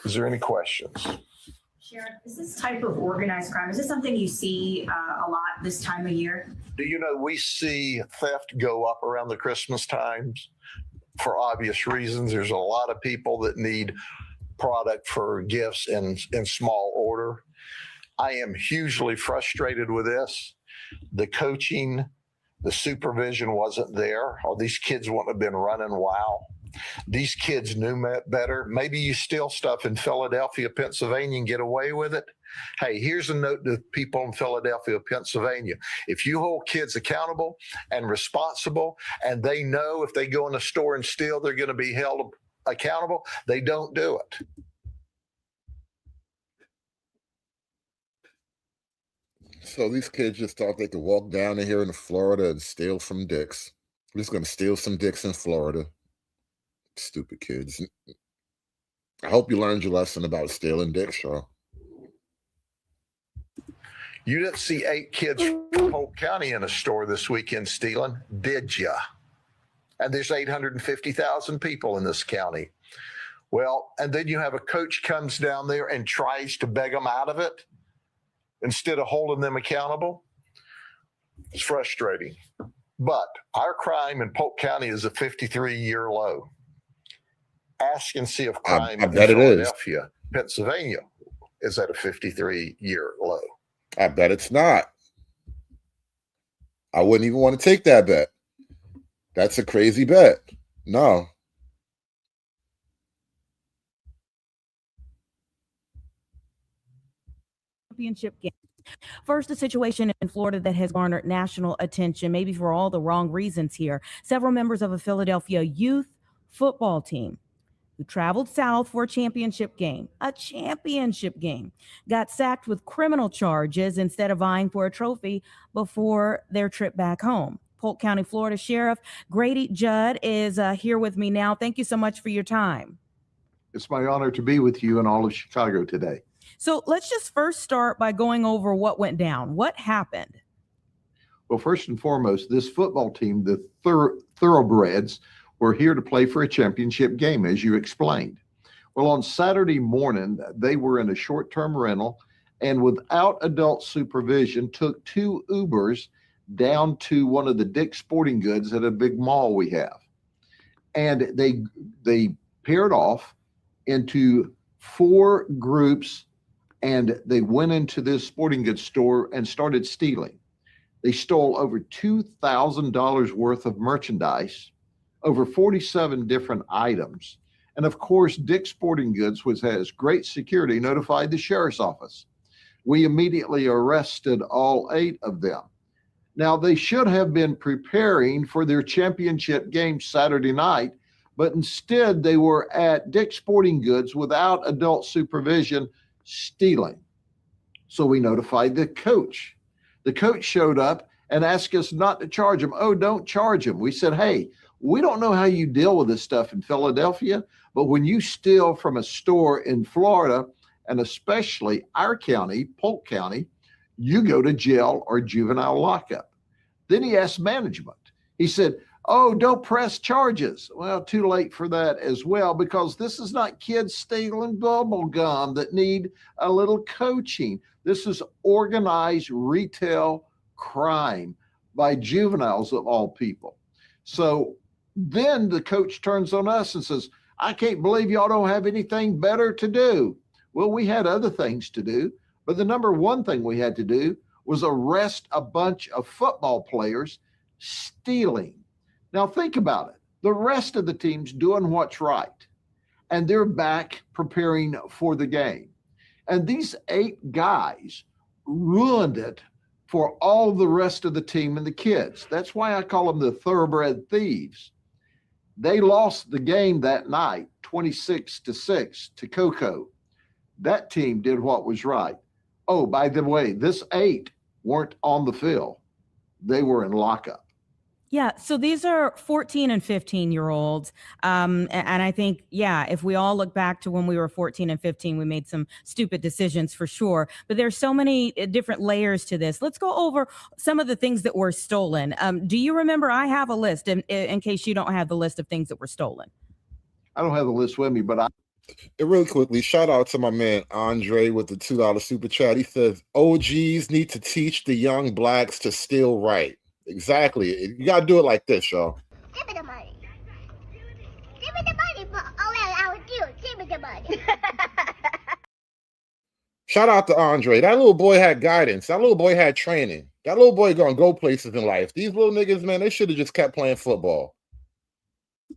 Speaker 18: Is there any questions?
Speaker 20: Sheriff, is this type of organized crime, is this something you see a lot this time of year?
Speaker 18: Do you know we see theft go up around the Christmas times for obvious reasons? There's a lot of people that need product for gifts in small order. I am hugely frustrated with this. The coaching, the supervision wasn't there, or these kids wouldn't have been running wild. These kids knew better. Maybe you steal stuff in Philadelphia, Pennsylvania and get away with it. Hey, here's a note to people in Philadelphia, Pennsylvania. If you hold kids accountable and responsible, and they know if they go in a store and steal, they're going to be held accountable, they don't do it.
Speaker 4: So these kids just thought they could walk down in here in Florida and steal some dicks. We're just going to steal some dicks in Florida. Stupid kids. I hope you learned your lesson about stealing dicks, Shaw.
Speaker 18: You didn't see 8 kids from Polk County in a store this weekend stealing, did ya? And there's 850,000 people in this county. Well, and then you have a coach comes down there and tries to beg them out of it instead of holding them accountable. It's frustrating. But our crime in Polk County is a 53-year low. Ask and see if crime in Philadelphia, Pennsylvania is at a 53-year low.
Speaker 4: I bet it's not. I wouldn't even want to take that bet. That's a crazy bet. No.
Speaker 21: Championship game. First, a situation in Florida that has garnered national attention, maybe for all the wrong reasons here. Several members of a Philadelphia youth football team who traveled south for a championship game, got sacked with criminal charges instead of vying for a trophy before their trip back home. Polk County, Florida Sheriff Grady Judd is here with me now. Thank you so much for your time.
Speaker 18: It's my honor to be with you in all of Chicago today.
Speaker 21: So let's just first start by going over what went down. What happened?
Speaker 18: Well, first and foremost, this football team, the Thoroughbreds, were here to play for a championship game, as you explained. Well, on Saturday morning, they were in a short-term rental and without adult supervision took 2 Ubers down to one of the Dick's Sporting Goods at a big mall we have. And they paired off into 4 groups, and they went into this sporting goods store and started stealing. They stole over $2,000 worth of merchandise, over 47 different items. And of course, Dick's Sporting Goods, which has great security, notified the sheriff's office. We immediately arrested all 8 of them. Now, they should have been preparing for their championship game Saturday night, but instead they were at Dick's Sporting Goods without adult supervision, stealing. So we notified the coach. The coach showed up and asked us not to charge them. Oh, don't charge them. We said, hey, we don't know how you deal with this stuff in Philadelphia, but when you steal from a store in Florida, and especially our county, Polk County, you go to jail or juvenile lockup. Then he asked management. He said, oh, don't press charges. Well, too late for that as well, because this is not kids stealing bubble gum that need a little coaching. This is organized retail crime by juveniles of all people. So then the coach turns on us and says, I can't believe y'all don't have anything better to do. Well, we had other things to do, but the number one thing we had to do was arrest a bunch of football players stealing. Now think about it. The rest of the team's doing what's right, and they're back preparing for the game. And these 8 guys ruined it for all the rest of the team and the kids. That's why I call them the thoroughbred thieves. They lost the game that night, 26-6 to Cocoa. That team did what was right. Oh, by the way, this 8 weren't on the field. They were in lockup.
Speaker 21: Yeah, so these are 14 and 15-year-olds. And I think, yeah, if we all look back to when we were 14 and 15, we made some stupid decisions for sure. But there's so many different layers to this. Let's go over some of the things that were stolen. Do you remember? I have a list in case you don't have the list of things that were stolen.
Speaker 18: I don't have the list with me, but
Speaker 4: Really quickly, shout out to my man Andre with the $2 super chat. He says OGs need to teach the young blacks to steal right. Exactly. You gotta do it like this, y'all.
Speaker 3: Give me the money. Give me the money for all that I would do. Give me the money.
Speaker 4: Shout out to Andre. That little boy had guidance. That little boy had training. That little boy gonna go places in life. These little niggas, man, they should have just kept playing football.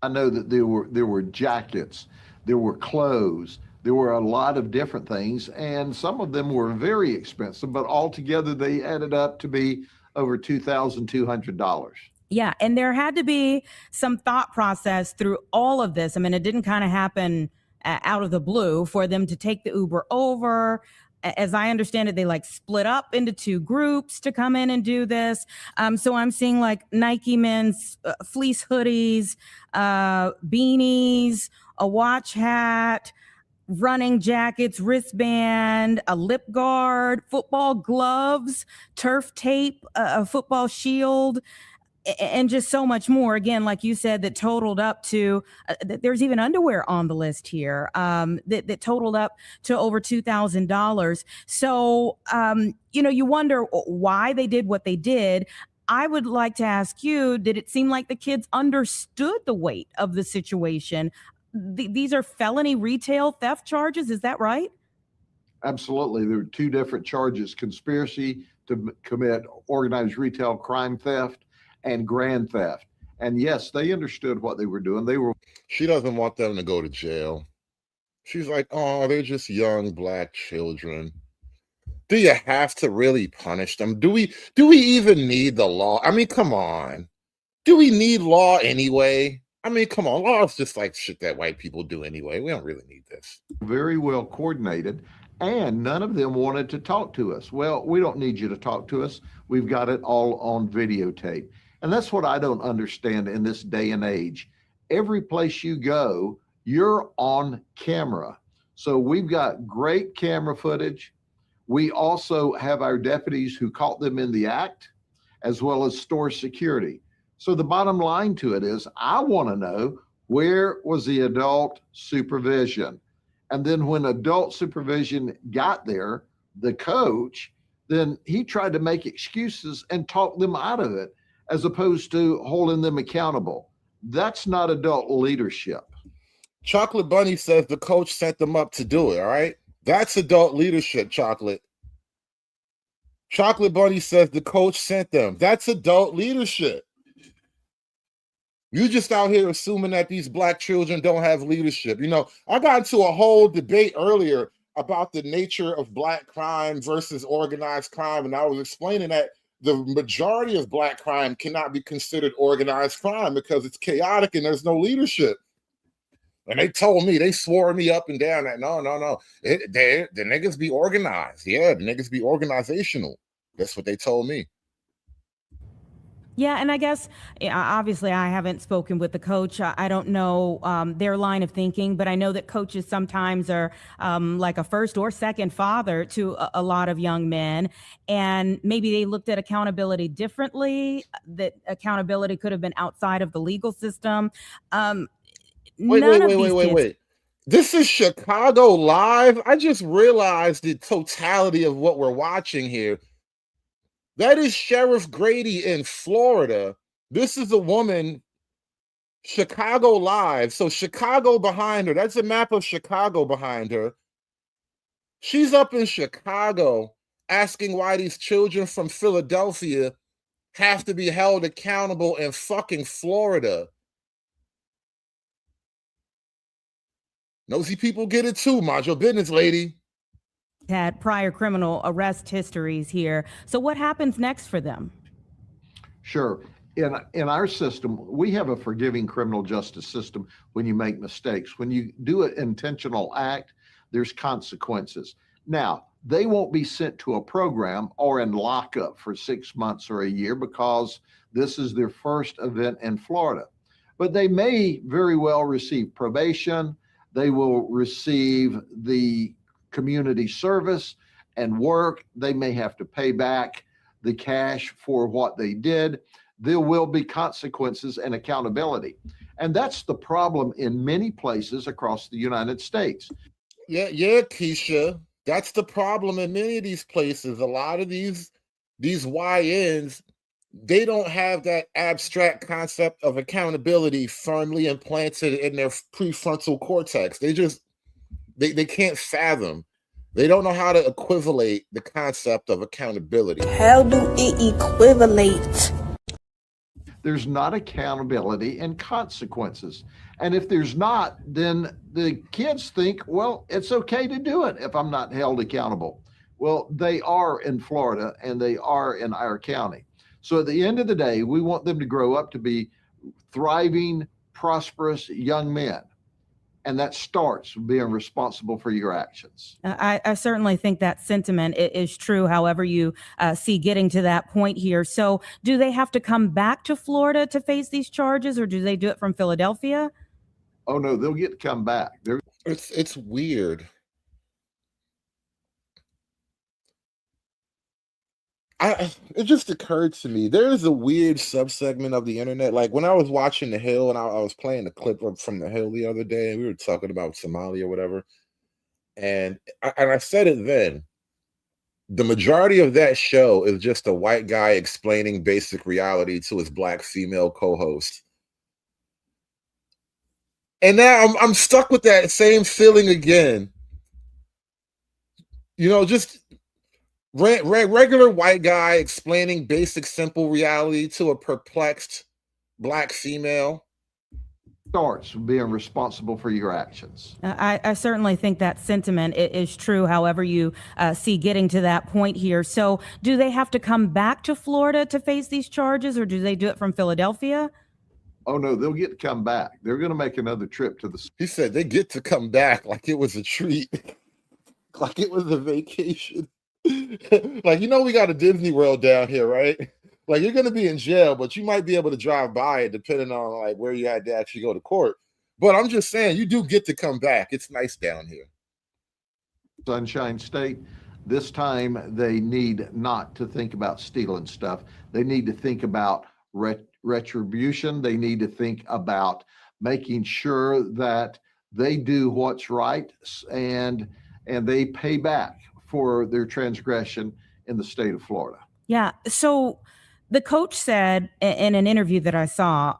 Speaker 18: I know that there were jackets, there were clothes, there were a lot of different things, and some of them were very expensive, but altogether they added up to be over $2,200.
Speaker 21: Yeah, and there had to be some thought process through all of this. I mean, it didn't kind of happen out of the blue for them to take the Uber over. As I understand it, they like split up into two groups to come in and do this. So I'm seeing like Nike men's fleece hoodies, beanies, a watch hat, running jackets, wristband, a lip guard, football gloves, turf tape, a football shield, and just so much more. Again, like you said, that totaled up to, there's even underwear on the list here, that totaled up to over $2,000. So, you wonder why they did what they did. I would like to ask you, did it seem like the kids understood the weight of the situation? These are felony retail theft charges. Is that right?
Speaker 18: Absolutely. There were two different charges: conspiracy to commit organized retail crime theft and grand theft. And yes, they understood what they were doing.
Speaker 4: She doesn't want them to go to jail. She's like, oh, they're just young black children. Do you have to really punish them? Do we even need the law? I mean, come on. Do we need law anyway? I mean, come on. Law is just like shit that white people do anyway. We don't really need this.
Speaker 18: Very well coordinated, and none of them wanted to talk to us. Well, we don't need you to talk to us. We've got it all on videotape. And that's what I don't understand in this day and age. Every place you go, you're on camera. So we've got great camera footage. We also have our deputies who caught them in the act, as well as store security. So the bottom line to it is, I want to know, where was the adult supervision? And then when adult supervision got there, the coach, then he tried to make excuses and talk them out of it, as opposed to holding them accountable. That's not adult leadership.
Speaker 4: Chocolate Bunny says the coach sent them up to do it, all right? That's adult leadership, Chocolate. Chocolate Bunny says the coach sent them. That's adult leadership. You just out here assuming that these black children don't have leadership. I got into a whole debate earlier about the nature of black crime versus organized crime, and I was explaining that the majority of black crime cannot be considered organized crime because it's chaotic and there's no leadership. And they told me, they swore me up and down that no. The niggas be organized. Yeah, the niggas be organizational. That's what they told me.
Speaker 21: Yeah, and I guess, obviously, I haven't spoken with the coach. I don't know their line of thinking, but I know that coaches sometimes are like a first or second father to a lot of young men, and maybe they looked at accountability differently, that accountability could have been outside of the legal system.
Speaker 4: Wait. This is Chicago Live? I just realized the totality of what we're watching here. That is Sheriff Grady in Florida. This is a woman, Chicago Live. So Chicago behind her. That's a map of Chicago behind her. She's up in Chicago asking why these children from Philadelphia have to be held accountable in fucking Florida. Nosy people get it too. Mind your business, lady.
Speaker 21: Had prior criminal arrest histories here. So what happens next for them?
Speaker 18: Sure. In our system, we have a forgiving criminal justice system when you make mistakes. When you do an intentional act, there's consequences. Now, they won't be sent to a program or in lockup for 6 months or a year because this is their first event in Florida. But they may very well receive probation. They will receive the community service and work. They may have to pay back the cash for what they did. There will be consequences and accountability. And that's the problem in many places across the United States.
Speaker 4: Yeah, Keisha. That's the problem in many of these places. A lot of these YNs, they don't have that abstract concept of accountability firmly implanted in their prefrontal cortex. They can't fathom. They don't know how to equivalate the concept of accountability.
Speaker 25: How do it equivalate?
Speaker 18: There's not accountability and consequences. And if there's not, then the kids think, well, it's okay to do it if I'm not held accountable. Well, they are in Florida and they are in our county. So at the end of the day, we want them to grow up to be thriving, prosperous young men. And that starts with being responsible for your actions.
Speaker 21: I certainly think that sentiment is true, however you see getting to that point here. So do they have to come back to Florida to face these charges, or do they do it from Philadelphia?
Speaker 18: Oh, no, they'll get to come back.
Speaker 4: It's weird. It just occurred to me, there's a weird subsegment of the internet. Like when I was watching The Hill and I was playing a clip from The Hill the other day, and we were talking about Somalia or whatever. And I said it then. The majority of that show is just a white guy explaining basic reality to his black female co-host. And now I'm stuck with that same feeling again. You know, just regular white guy explaining basic, simple reality to a perplexed black female.
Speaker 18: Starts with being responsible for your actions.
Speaker 21: I certainly think that sentiment is true, however you see getting to that point here. So do they have to come back to Florida to face these charges, or do they do it from Philadelphia?
Speaker 18: Oh, no, they'll get to come back. They're going to make another trip to the...
Speaker 4: He said they get to come back like it was a treat, like it was a vacation. Like, you know, we got a Disney World down here, right? Like, you're going to be in jail, but you might be able to drive by it depending on like where you had to actually go to court. But I'm just saying, you do get to come back. It's nice down here.
Speaker 18: Sunshine State. This time they need not to think about stealing stuff. They need to think about retribution. They need to think about making sure that they do what's right and they pay back for their transgression in the state of Florida.
Speaker 21: Yeah. So the coach said in an interview that I saw,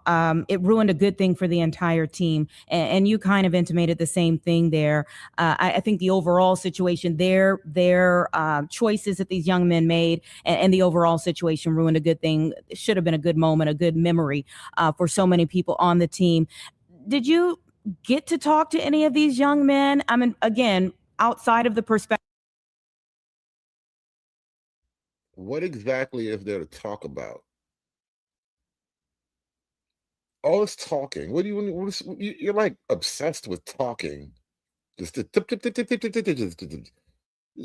Speaker 21: it ruined a good thing for the entire team. And you kind of intimated the same thing there. I think the overall situation, their choices that these young men made and the overall situation ruined a good thing. It should have been a good moment, a good memory for so many people on the team. Did you get to talk to any of these young men? I mean, again, outside of the perspective.
Speaker 4: What exactly is there to talk about? All this talking. What do you? You're like obsessed with talking. Just tip, tip, tip, tip, tip, tip, tip, tip.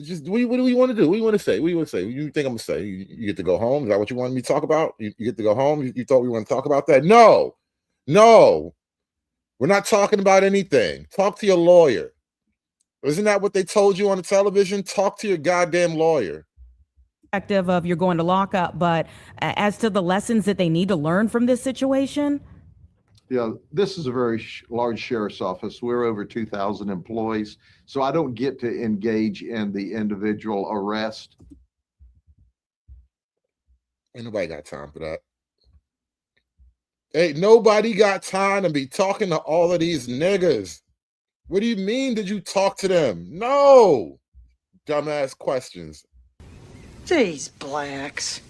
Speaker 4: Just what do we want to do? What do you want to say? What do you want to say? What do you think I'm gonna say? You get to go home? Is that what you wanted me to talk about? You get to go home? You thought we were going to talk about that? No, we're not talking about anything. Talk to your lawyer. Isn't that what they told you on the television? Talk to your goddamn lawyer.
Speaker 21: Of you're going to lock up, but as to the lessons that they need to learn from this situation?
Speaker 18: Yeah, this is a very large sheriff's office. We're over 2,000 employees, so I don't get to engage in the individual arrest.
Speaker 4: Ain't nobody got time for that. Ain't nobody got time to be talking to all of these niggas. What do you mean, did you talk to them? No. Dumbass questions.
Speaker 7: These blacks.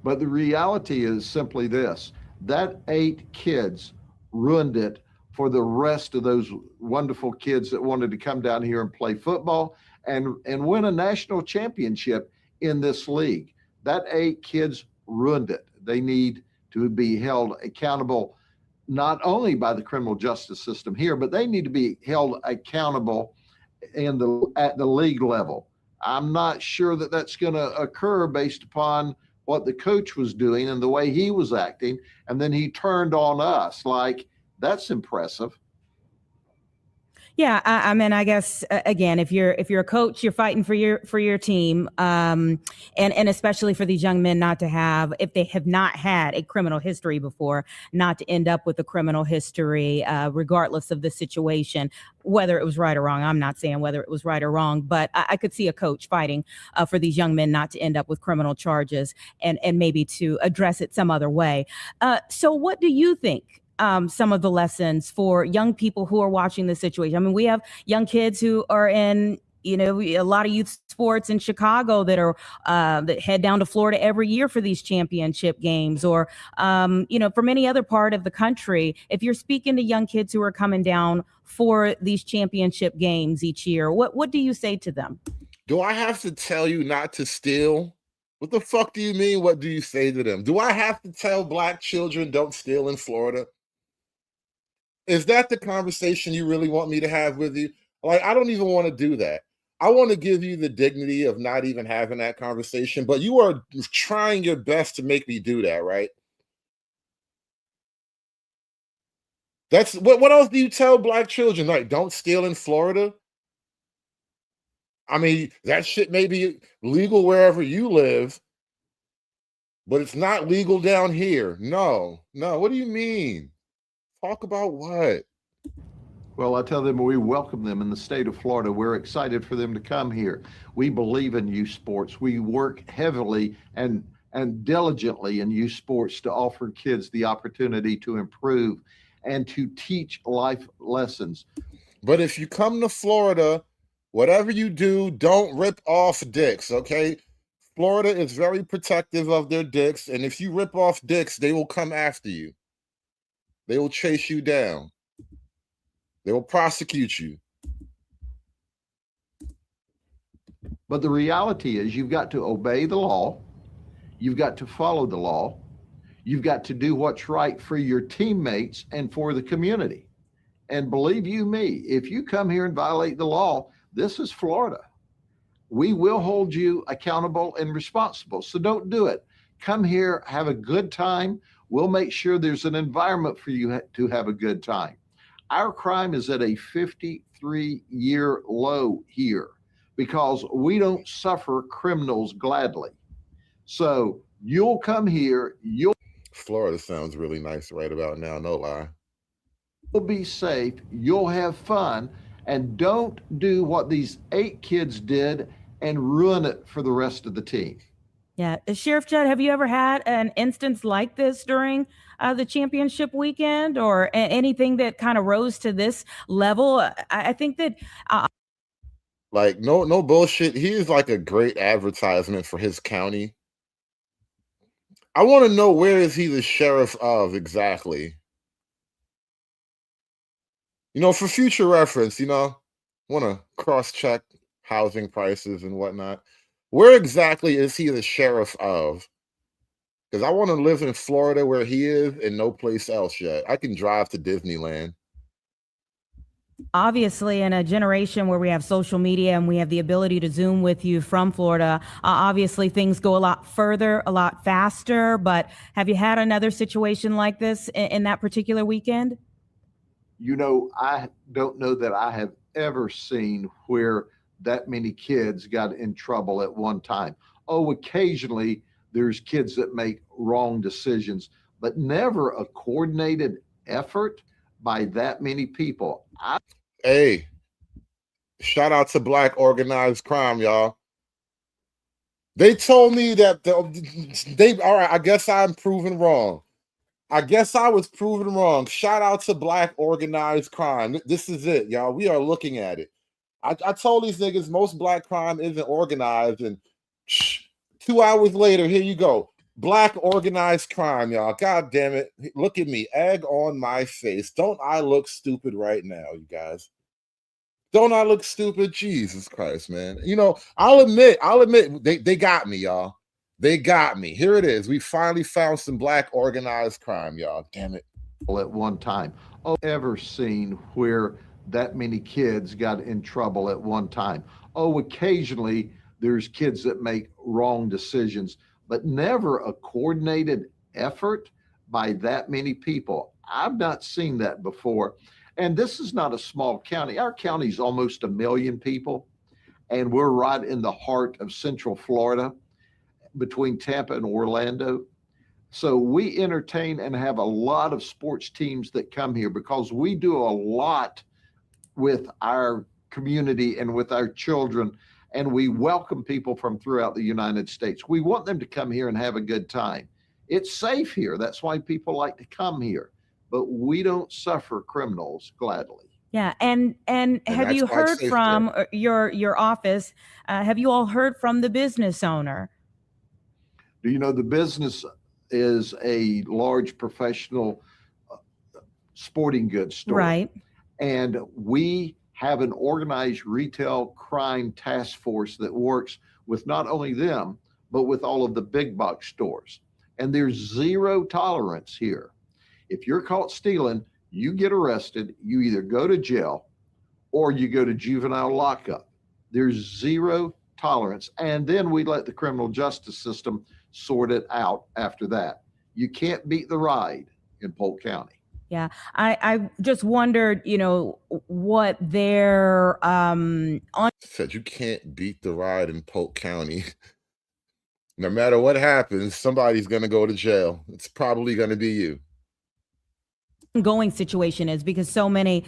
Speaker 18: But the reality is simply this: that 8 kids ruined it for the rest of those wonderful kids that wanted to come down here and play football and win a national championship in this league. That 8 kids ruined it. They need to be held accountable, not only by the criminal justice system here, but they need to be held accountable at the league level. I'm not sure that that's going to occur based upon what the coach was doing and the way he was acting, and then he turned on us. Like, that's impressive.
Speaker 21: Yeah, I mean, I guess again, if you're a coach, you're fighting for your team, and especially for these young men not to have, if they have not had a criminal history before, not to end up with a criminal history, regardless of the situation, whether it was right or wrong. I'm not saying whether it was right or wrong, but I could see a coach fighting for these young men not to end up with criminal charges and maybe to address it some other way. So, what do you think? Some of the lessons for young people who are watching this situation. I mean, we have young kids who are in, a lot of youth sports in Chicago that are that head down to Florida every year for these championship games, or from any other part of the country. If you're speaking to young kids who are coming down for these championship games each year, what do you say to them?
Speaker 4: Do I have to tell you not to steal? What the fuck do you mean? What do you say to them? Do I have to tell black children don't steal in Florida? Is that the conversation you really want me to have with you? Like, I don't even want to do that. I want to give you the dignity of not even having that conversation, but you are trying your best to make me do that, right? That's what else do you tell black children? Like, don't steal in Florida? I mean, that shit may be legal wherever you live, but it's not legal down here. No. What do you mean? Talk about what?
Speaker 18: Well, I tell them we welcome them in the state of Florida. We're excited for them to come here. We believe in youth sports. We work heavily and diligently in youth sports to offer kids the opportunity to improve and to teach life lessons.
Speaker 4: But if you come to Florida, whatever you do, don't rip off dicks, okay? Florida is very protective of their dicks, and if you rip off dicks, they will come after you. They will chase you down. They will prosecute you.
Speaker 18: But the reality is you've got to obey the law. You've got to follow the law. You've got to do what's right for your teammates and for the community. And believe you me, if you come here and violate the law, this is Florida. We will hold you accountable and responsible. So don't do it. Come here, have a good time. We'll make sure there's an environment for you to have a good time. Our crime is at a 53-year low here because we don't suffer criminals gladly. So you'll come here,
Speaker 4: Florida sounds really nice right about now, no lie.
Speaker 18: You'll be safe, you'll have fun, and don't do what these 8 kids did and ruin it for the rest of the team.
Speaker 21: Yeah. Sheriff Judd, have you ever had an instance like this during the championship weekend, or anything that kind of rose to this level? I think that
Speaker 4: like no bullshit. He is like a great advertisement for his county. I want to know, where is he the sheriff of exactly? For future reference, want to cross-check housing prices and whatnot. Where exactly is he the sheriff of? Because I want to live in Florida where he is and no place else yet. I can drive to Disneyland.
Speaker 21: obviously in a generation where we have social media and we have the ability to Zoom with you from Florida, obviously things go a lot further, a lot faster. But have you had another situation like this in that particular weekend?
Speaker 18: I don't know that I have ever seen where that many kids got in trouble at one time. Oh, occasionally there's kids that make wrong decisions, but never a coordinated effort by that many people.
Speaker 4: Hey, shout out to Black organized crime, y'all. They told me that all right, I guess I'm proven wrong. I guess I was proven wrong. Shout out to Black organized crime. This is it, y'all. We are looking at it. I told these niggas most Black crime isn't organized, and 2 hours later, here you go. Black organized crime, y'all. God damn it. Look at me. Egg on my face. Don't I look stupid right now, you guys? Don't I look stupid? Jesus Christ, man. I'll admit, they got me, y'all. They got me. Here it is. We finally found some Black organized crime, y'all. Damn it.
Speaker 18: At one time. Oh, ever seen where that many kids got in trouble at one time. Oh, occasionally there's kids that make wrong decisions, but never a coordinated effort by that many people. I've not seen that before. And this is not a small county. Our county is almost 1 million people, and we're right in the heart of Central Florida between Tampa and Orlando. So we entertain and have a lot of sports teams that come here because we do a lot with our community and with our children, and we welcome people from throughout the United States. We want them to come here and have a good time. It's safe here. That's why people like to come here, but we don't suffer criminals gladly.
Speaker 21: Yeah, and have
Speaker 18: that's
Speaker 21: you
Speaker 18: why it's
Speaker 21: heard
Speaker 18: safe
Speaker 21: from your office? Have you all heard from the business owner?
Speaker 18: Do you know the business is a large professional sporting goods store?
Speaker 21: Right.
Speaker 18: And we have an organized retail crime task force that works with not only them, but with all of the big box stores. And there's zero tolerance here. If you're caught stealing, you get arrested, you either go to jail or you go to juvenile lockup. There's zero tolerance. And then we let the criminal justice system sort it out after that. You can't beat the ride in Polk County.
Speaker 21: Yeah, I just wondered, what their on
Speaker 4: Said you can't beat the ride in Polk County. No matter what happens, somebody's going to go to jail. It's probably going to be you.
Speaker 21: ongoing situation is, because so many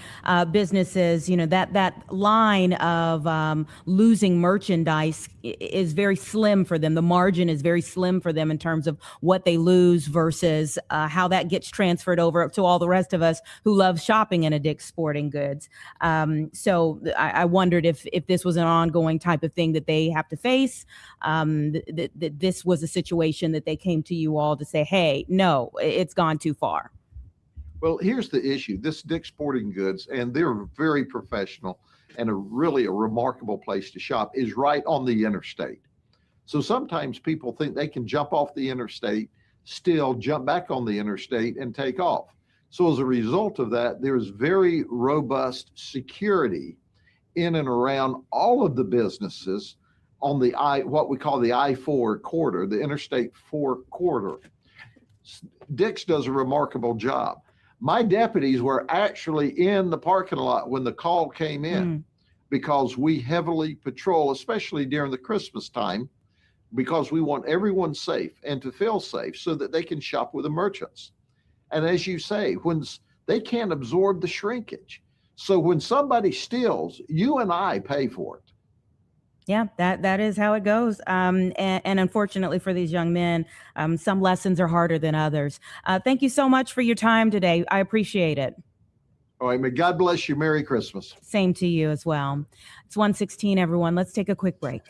Speaker 21: businesses, that line of losing merchandise is very slim for them. The margin is very slim for them in terms of what they lose versus how that gets transferred over to all the rest of us who love shopping in a Dick's Sporting Goods. So I wondered if this was an ongoing type of thing that they have to face, that this was a situation that they came to you all to say, hey, no, it's gone too far.
Speaker 18: Well, here's the issue. This Dick's Sporting Goods, and they're very professional and really a remarkable place to shop, is right on the interstate. So sometimes people think they can jump off the interstate, still jump back on the interstate and take off. So as a result of that, there's very robust security in and around all of the businesses on the what we call the I-4 corridor, the Interstate 4 corridor. Dick's does a remarkable job. My deputies were actually in the parking lot when the call came in because we heavily patrol, especially during the Christmas time, because we want everyone safe and to feel safe so that they can shop with the merchants. And as you say, when they can't absorb the shrinkage. So when somebody steals, you and I pay for it.
Speaker 21: Yeah, that is how it goes. And unfortunately for these young men, some lessons are harder than others. Thank you so much for your time today. I appreciate it.
Speaker 18: All right, may God bless you. Merry Christmas.
Speaker 21: Same to you as well. It's 1:16, everyone. Let's take a quick break.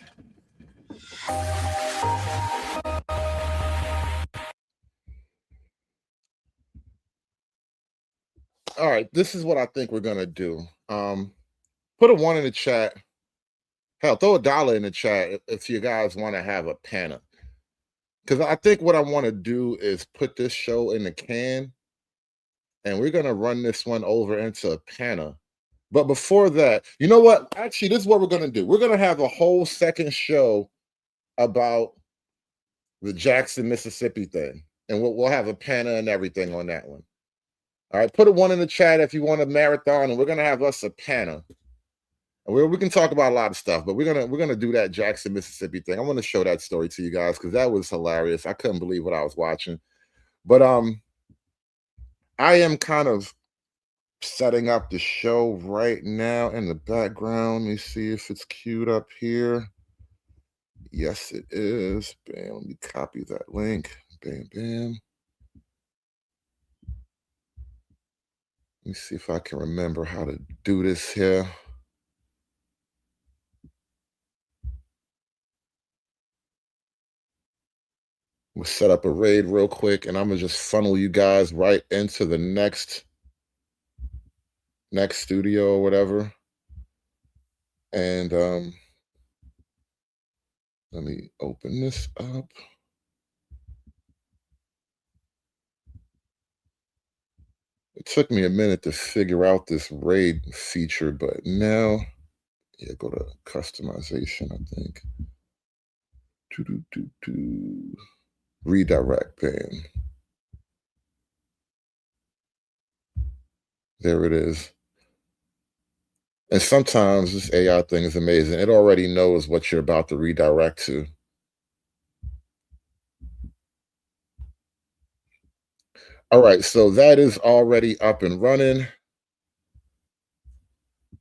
Speaker 4: All right, this is what I think we're going to do. Put a 1 in the chat. Hell, throw $1 in the chat if you guys want to have a panel. Because I think what I want to do is put this show in the can, and we're going to run this one over into a panel. But before that, you know what? Actually, this is what we're going to do. We're going to have a whole second show about the Jackson, Mississippi thing. And we'll have a panel and everything on that one. All right, put a 1 in the chat if you want a marathon, and we're going to have us a panel. We can talk about a lot of stuff, but we're gonna do that Jackson, Mississippi thing. I want to show that story to you guys because that was hilarious. I couldn't believe what I was watching. But I am kind of setting up the show right now in the background. Let me see if it's queued up here. Yes, it is. Bam. Let me copy that link. Bam, bam. Let me see if I can remember how to do this here. We'll set up a raid real quick, and I'm gonna just funnel you guys right into the next studio or whatever. And let me open this up. It took me a minute to figure out this raid feature, but now, yeah, go to customization, I think. Redirect, bam. There it is. And sometimes this AI thing is amazing. It already knows what you're about to redirect to. All right, so that is already up and running.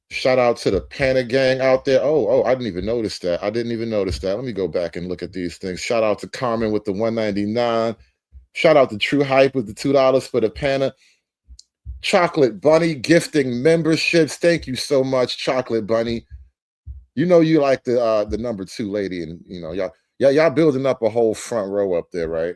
Speaker 4: Shout out to the Panic Gang out there. Oh, I didn't even notice that. Let me go back and look at these things. Shout out to Carmen with the $1.99. Shout out to True Hype with the $2 for the Panic. Chocolate Bunny gifting memberships. Thank you so much, Chocolate Bunny. You know you like the number 2 lady, and you know y'all building up a whole front row up there, right?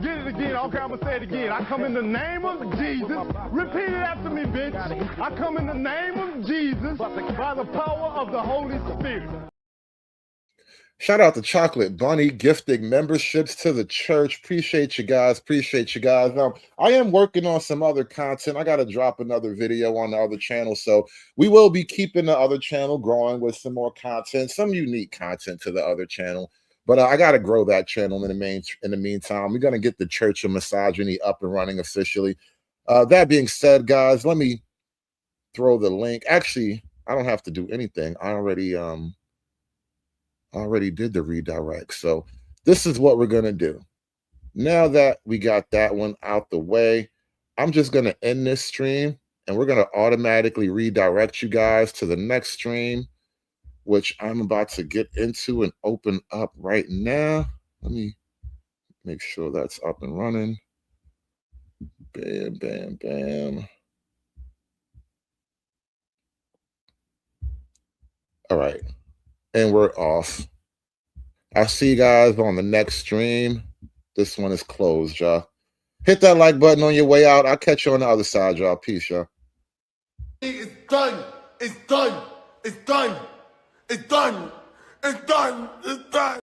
Speaker 9: Get it again. Okay, I'm gonna say it again. I come in the name of Jesus. Repeat it after me, bitch. I come in the name of Jesus by the power of the Holy Spirit.
Speaker 4: Shout out to Chocolate Bunny gifting memberships to the church. Appreciate you guys. I am working on some other content. I got to drop another video on the other channel. So we will be keeping the other channel growing with some more content, some unique content to the other channel. But I got to grow that channel in the meantime. We're going to get the Church of Misogyny up and running officially. That being said, guys, let me throw the link. Actually, I don't have to do anything. I already did the redirect. So this is what we're going to do. Now that we got that one out the way, I'm just going to end this stream and we're going to automatically redirect you guys to the next stream, which I'm about to get into and open up right now. Let me make sure that's up and running. Bam, bam, bam. All right. And we're off. I'll see you guys on the next stream. This one is closed, y'all. Hit that like button on your way out. I'll catch you on the other side, y'all. Peace, y'all.
Speaker 9: It's done. It's done. It's done. It's done. It's done. It's done.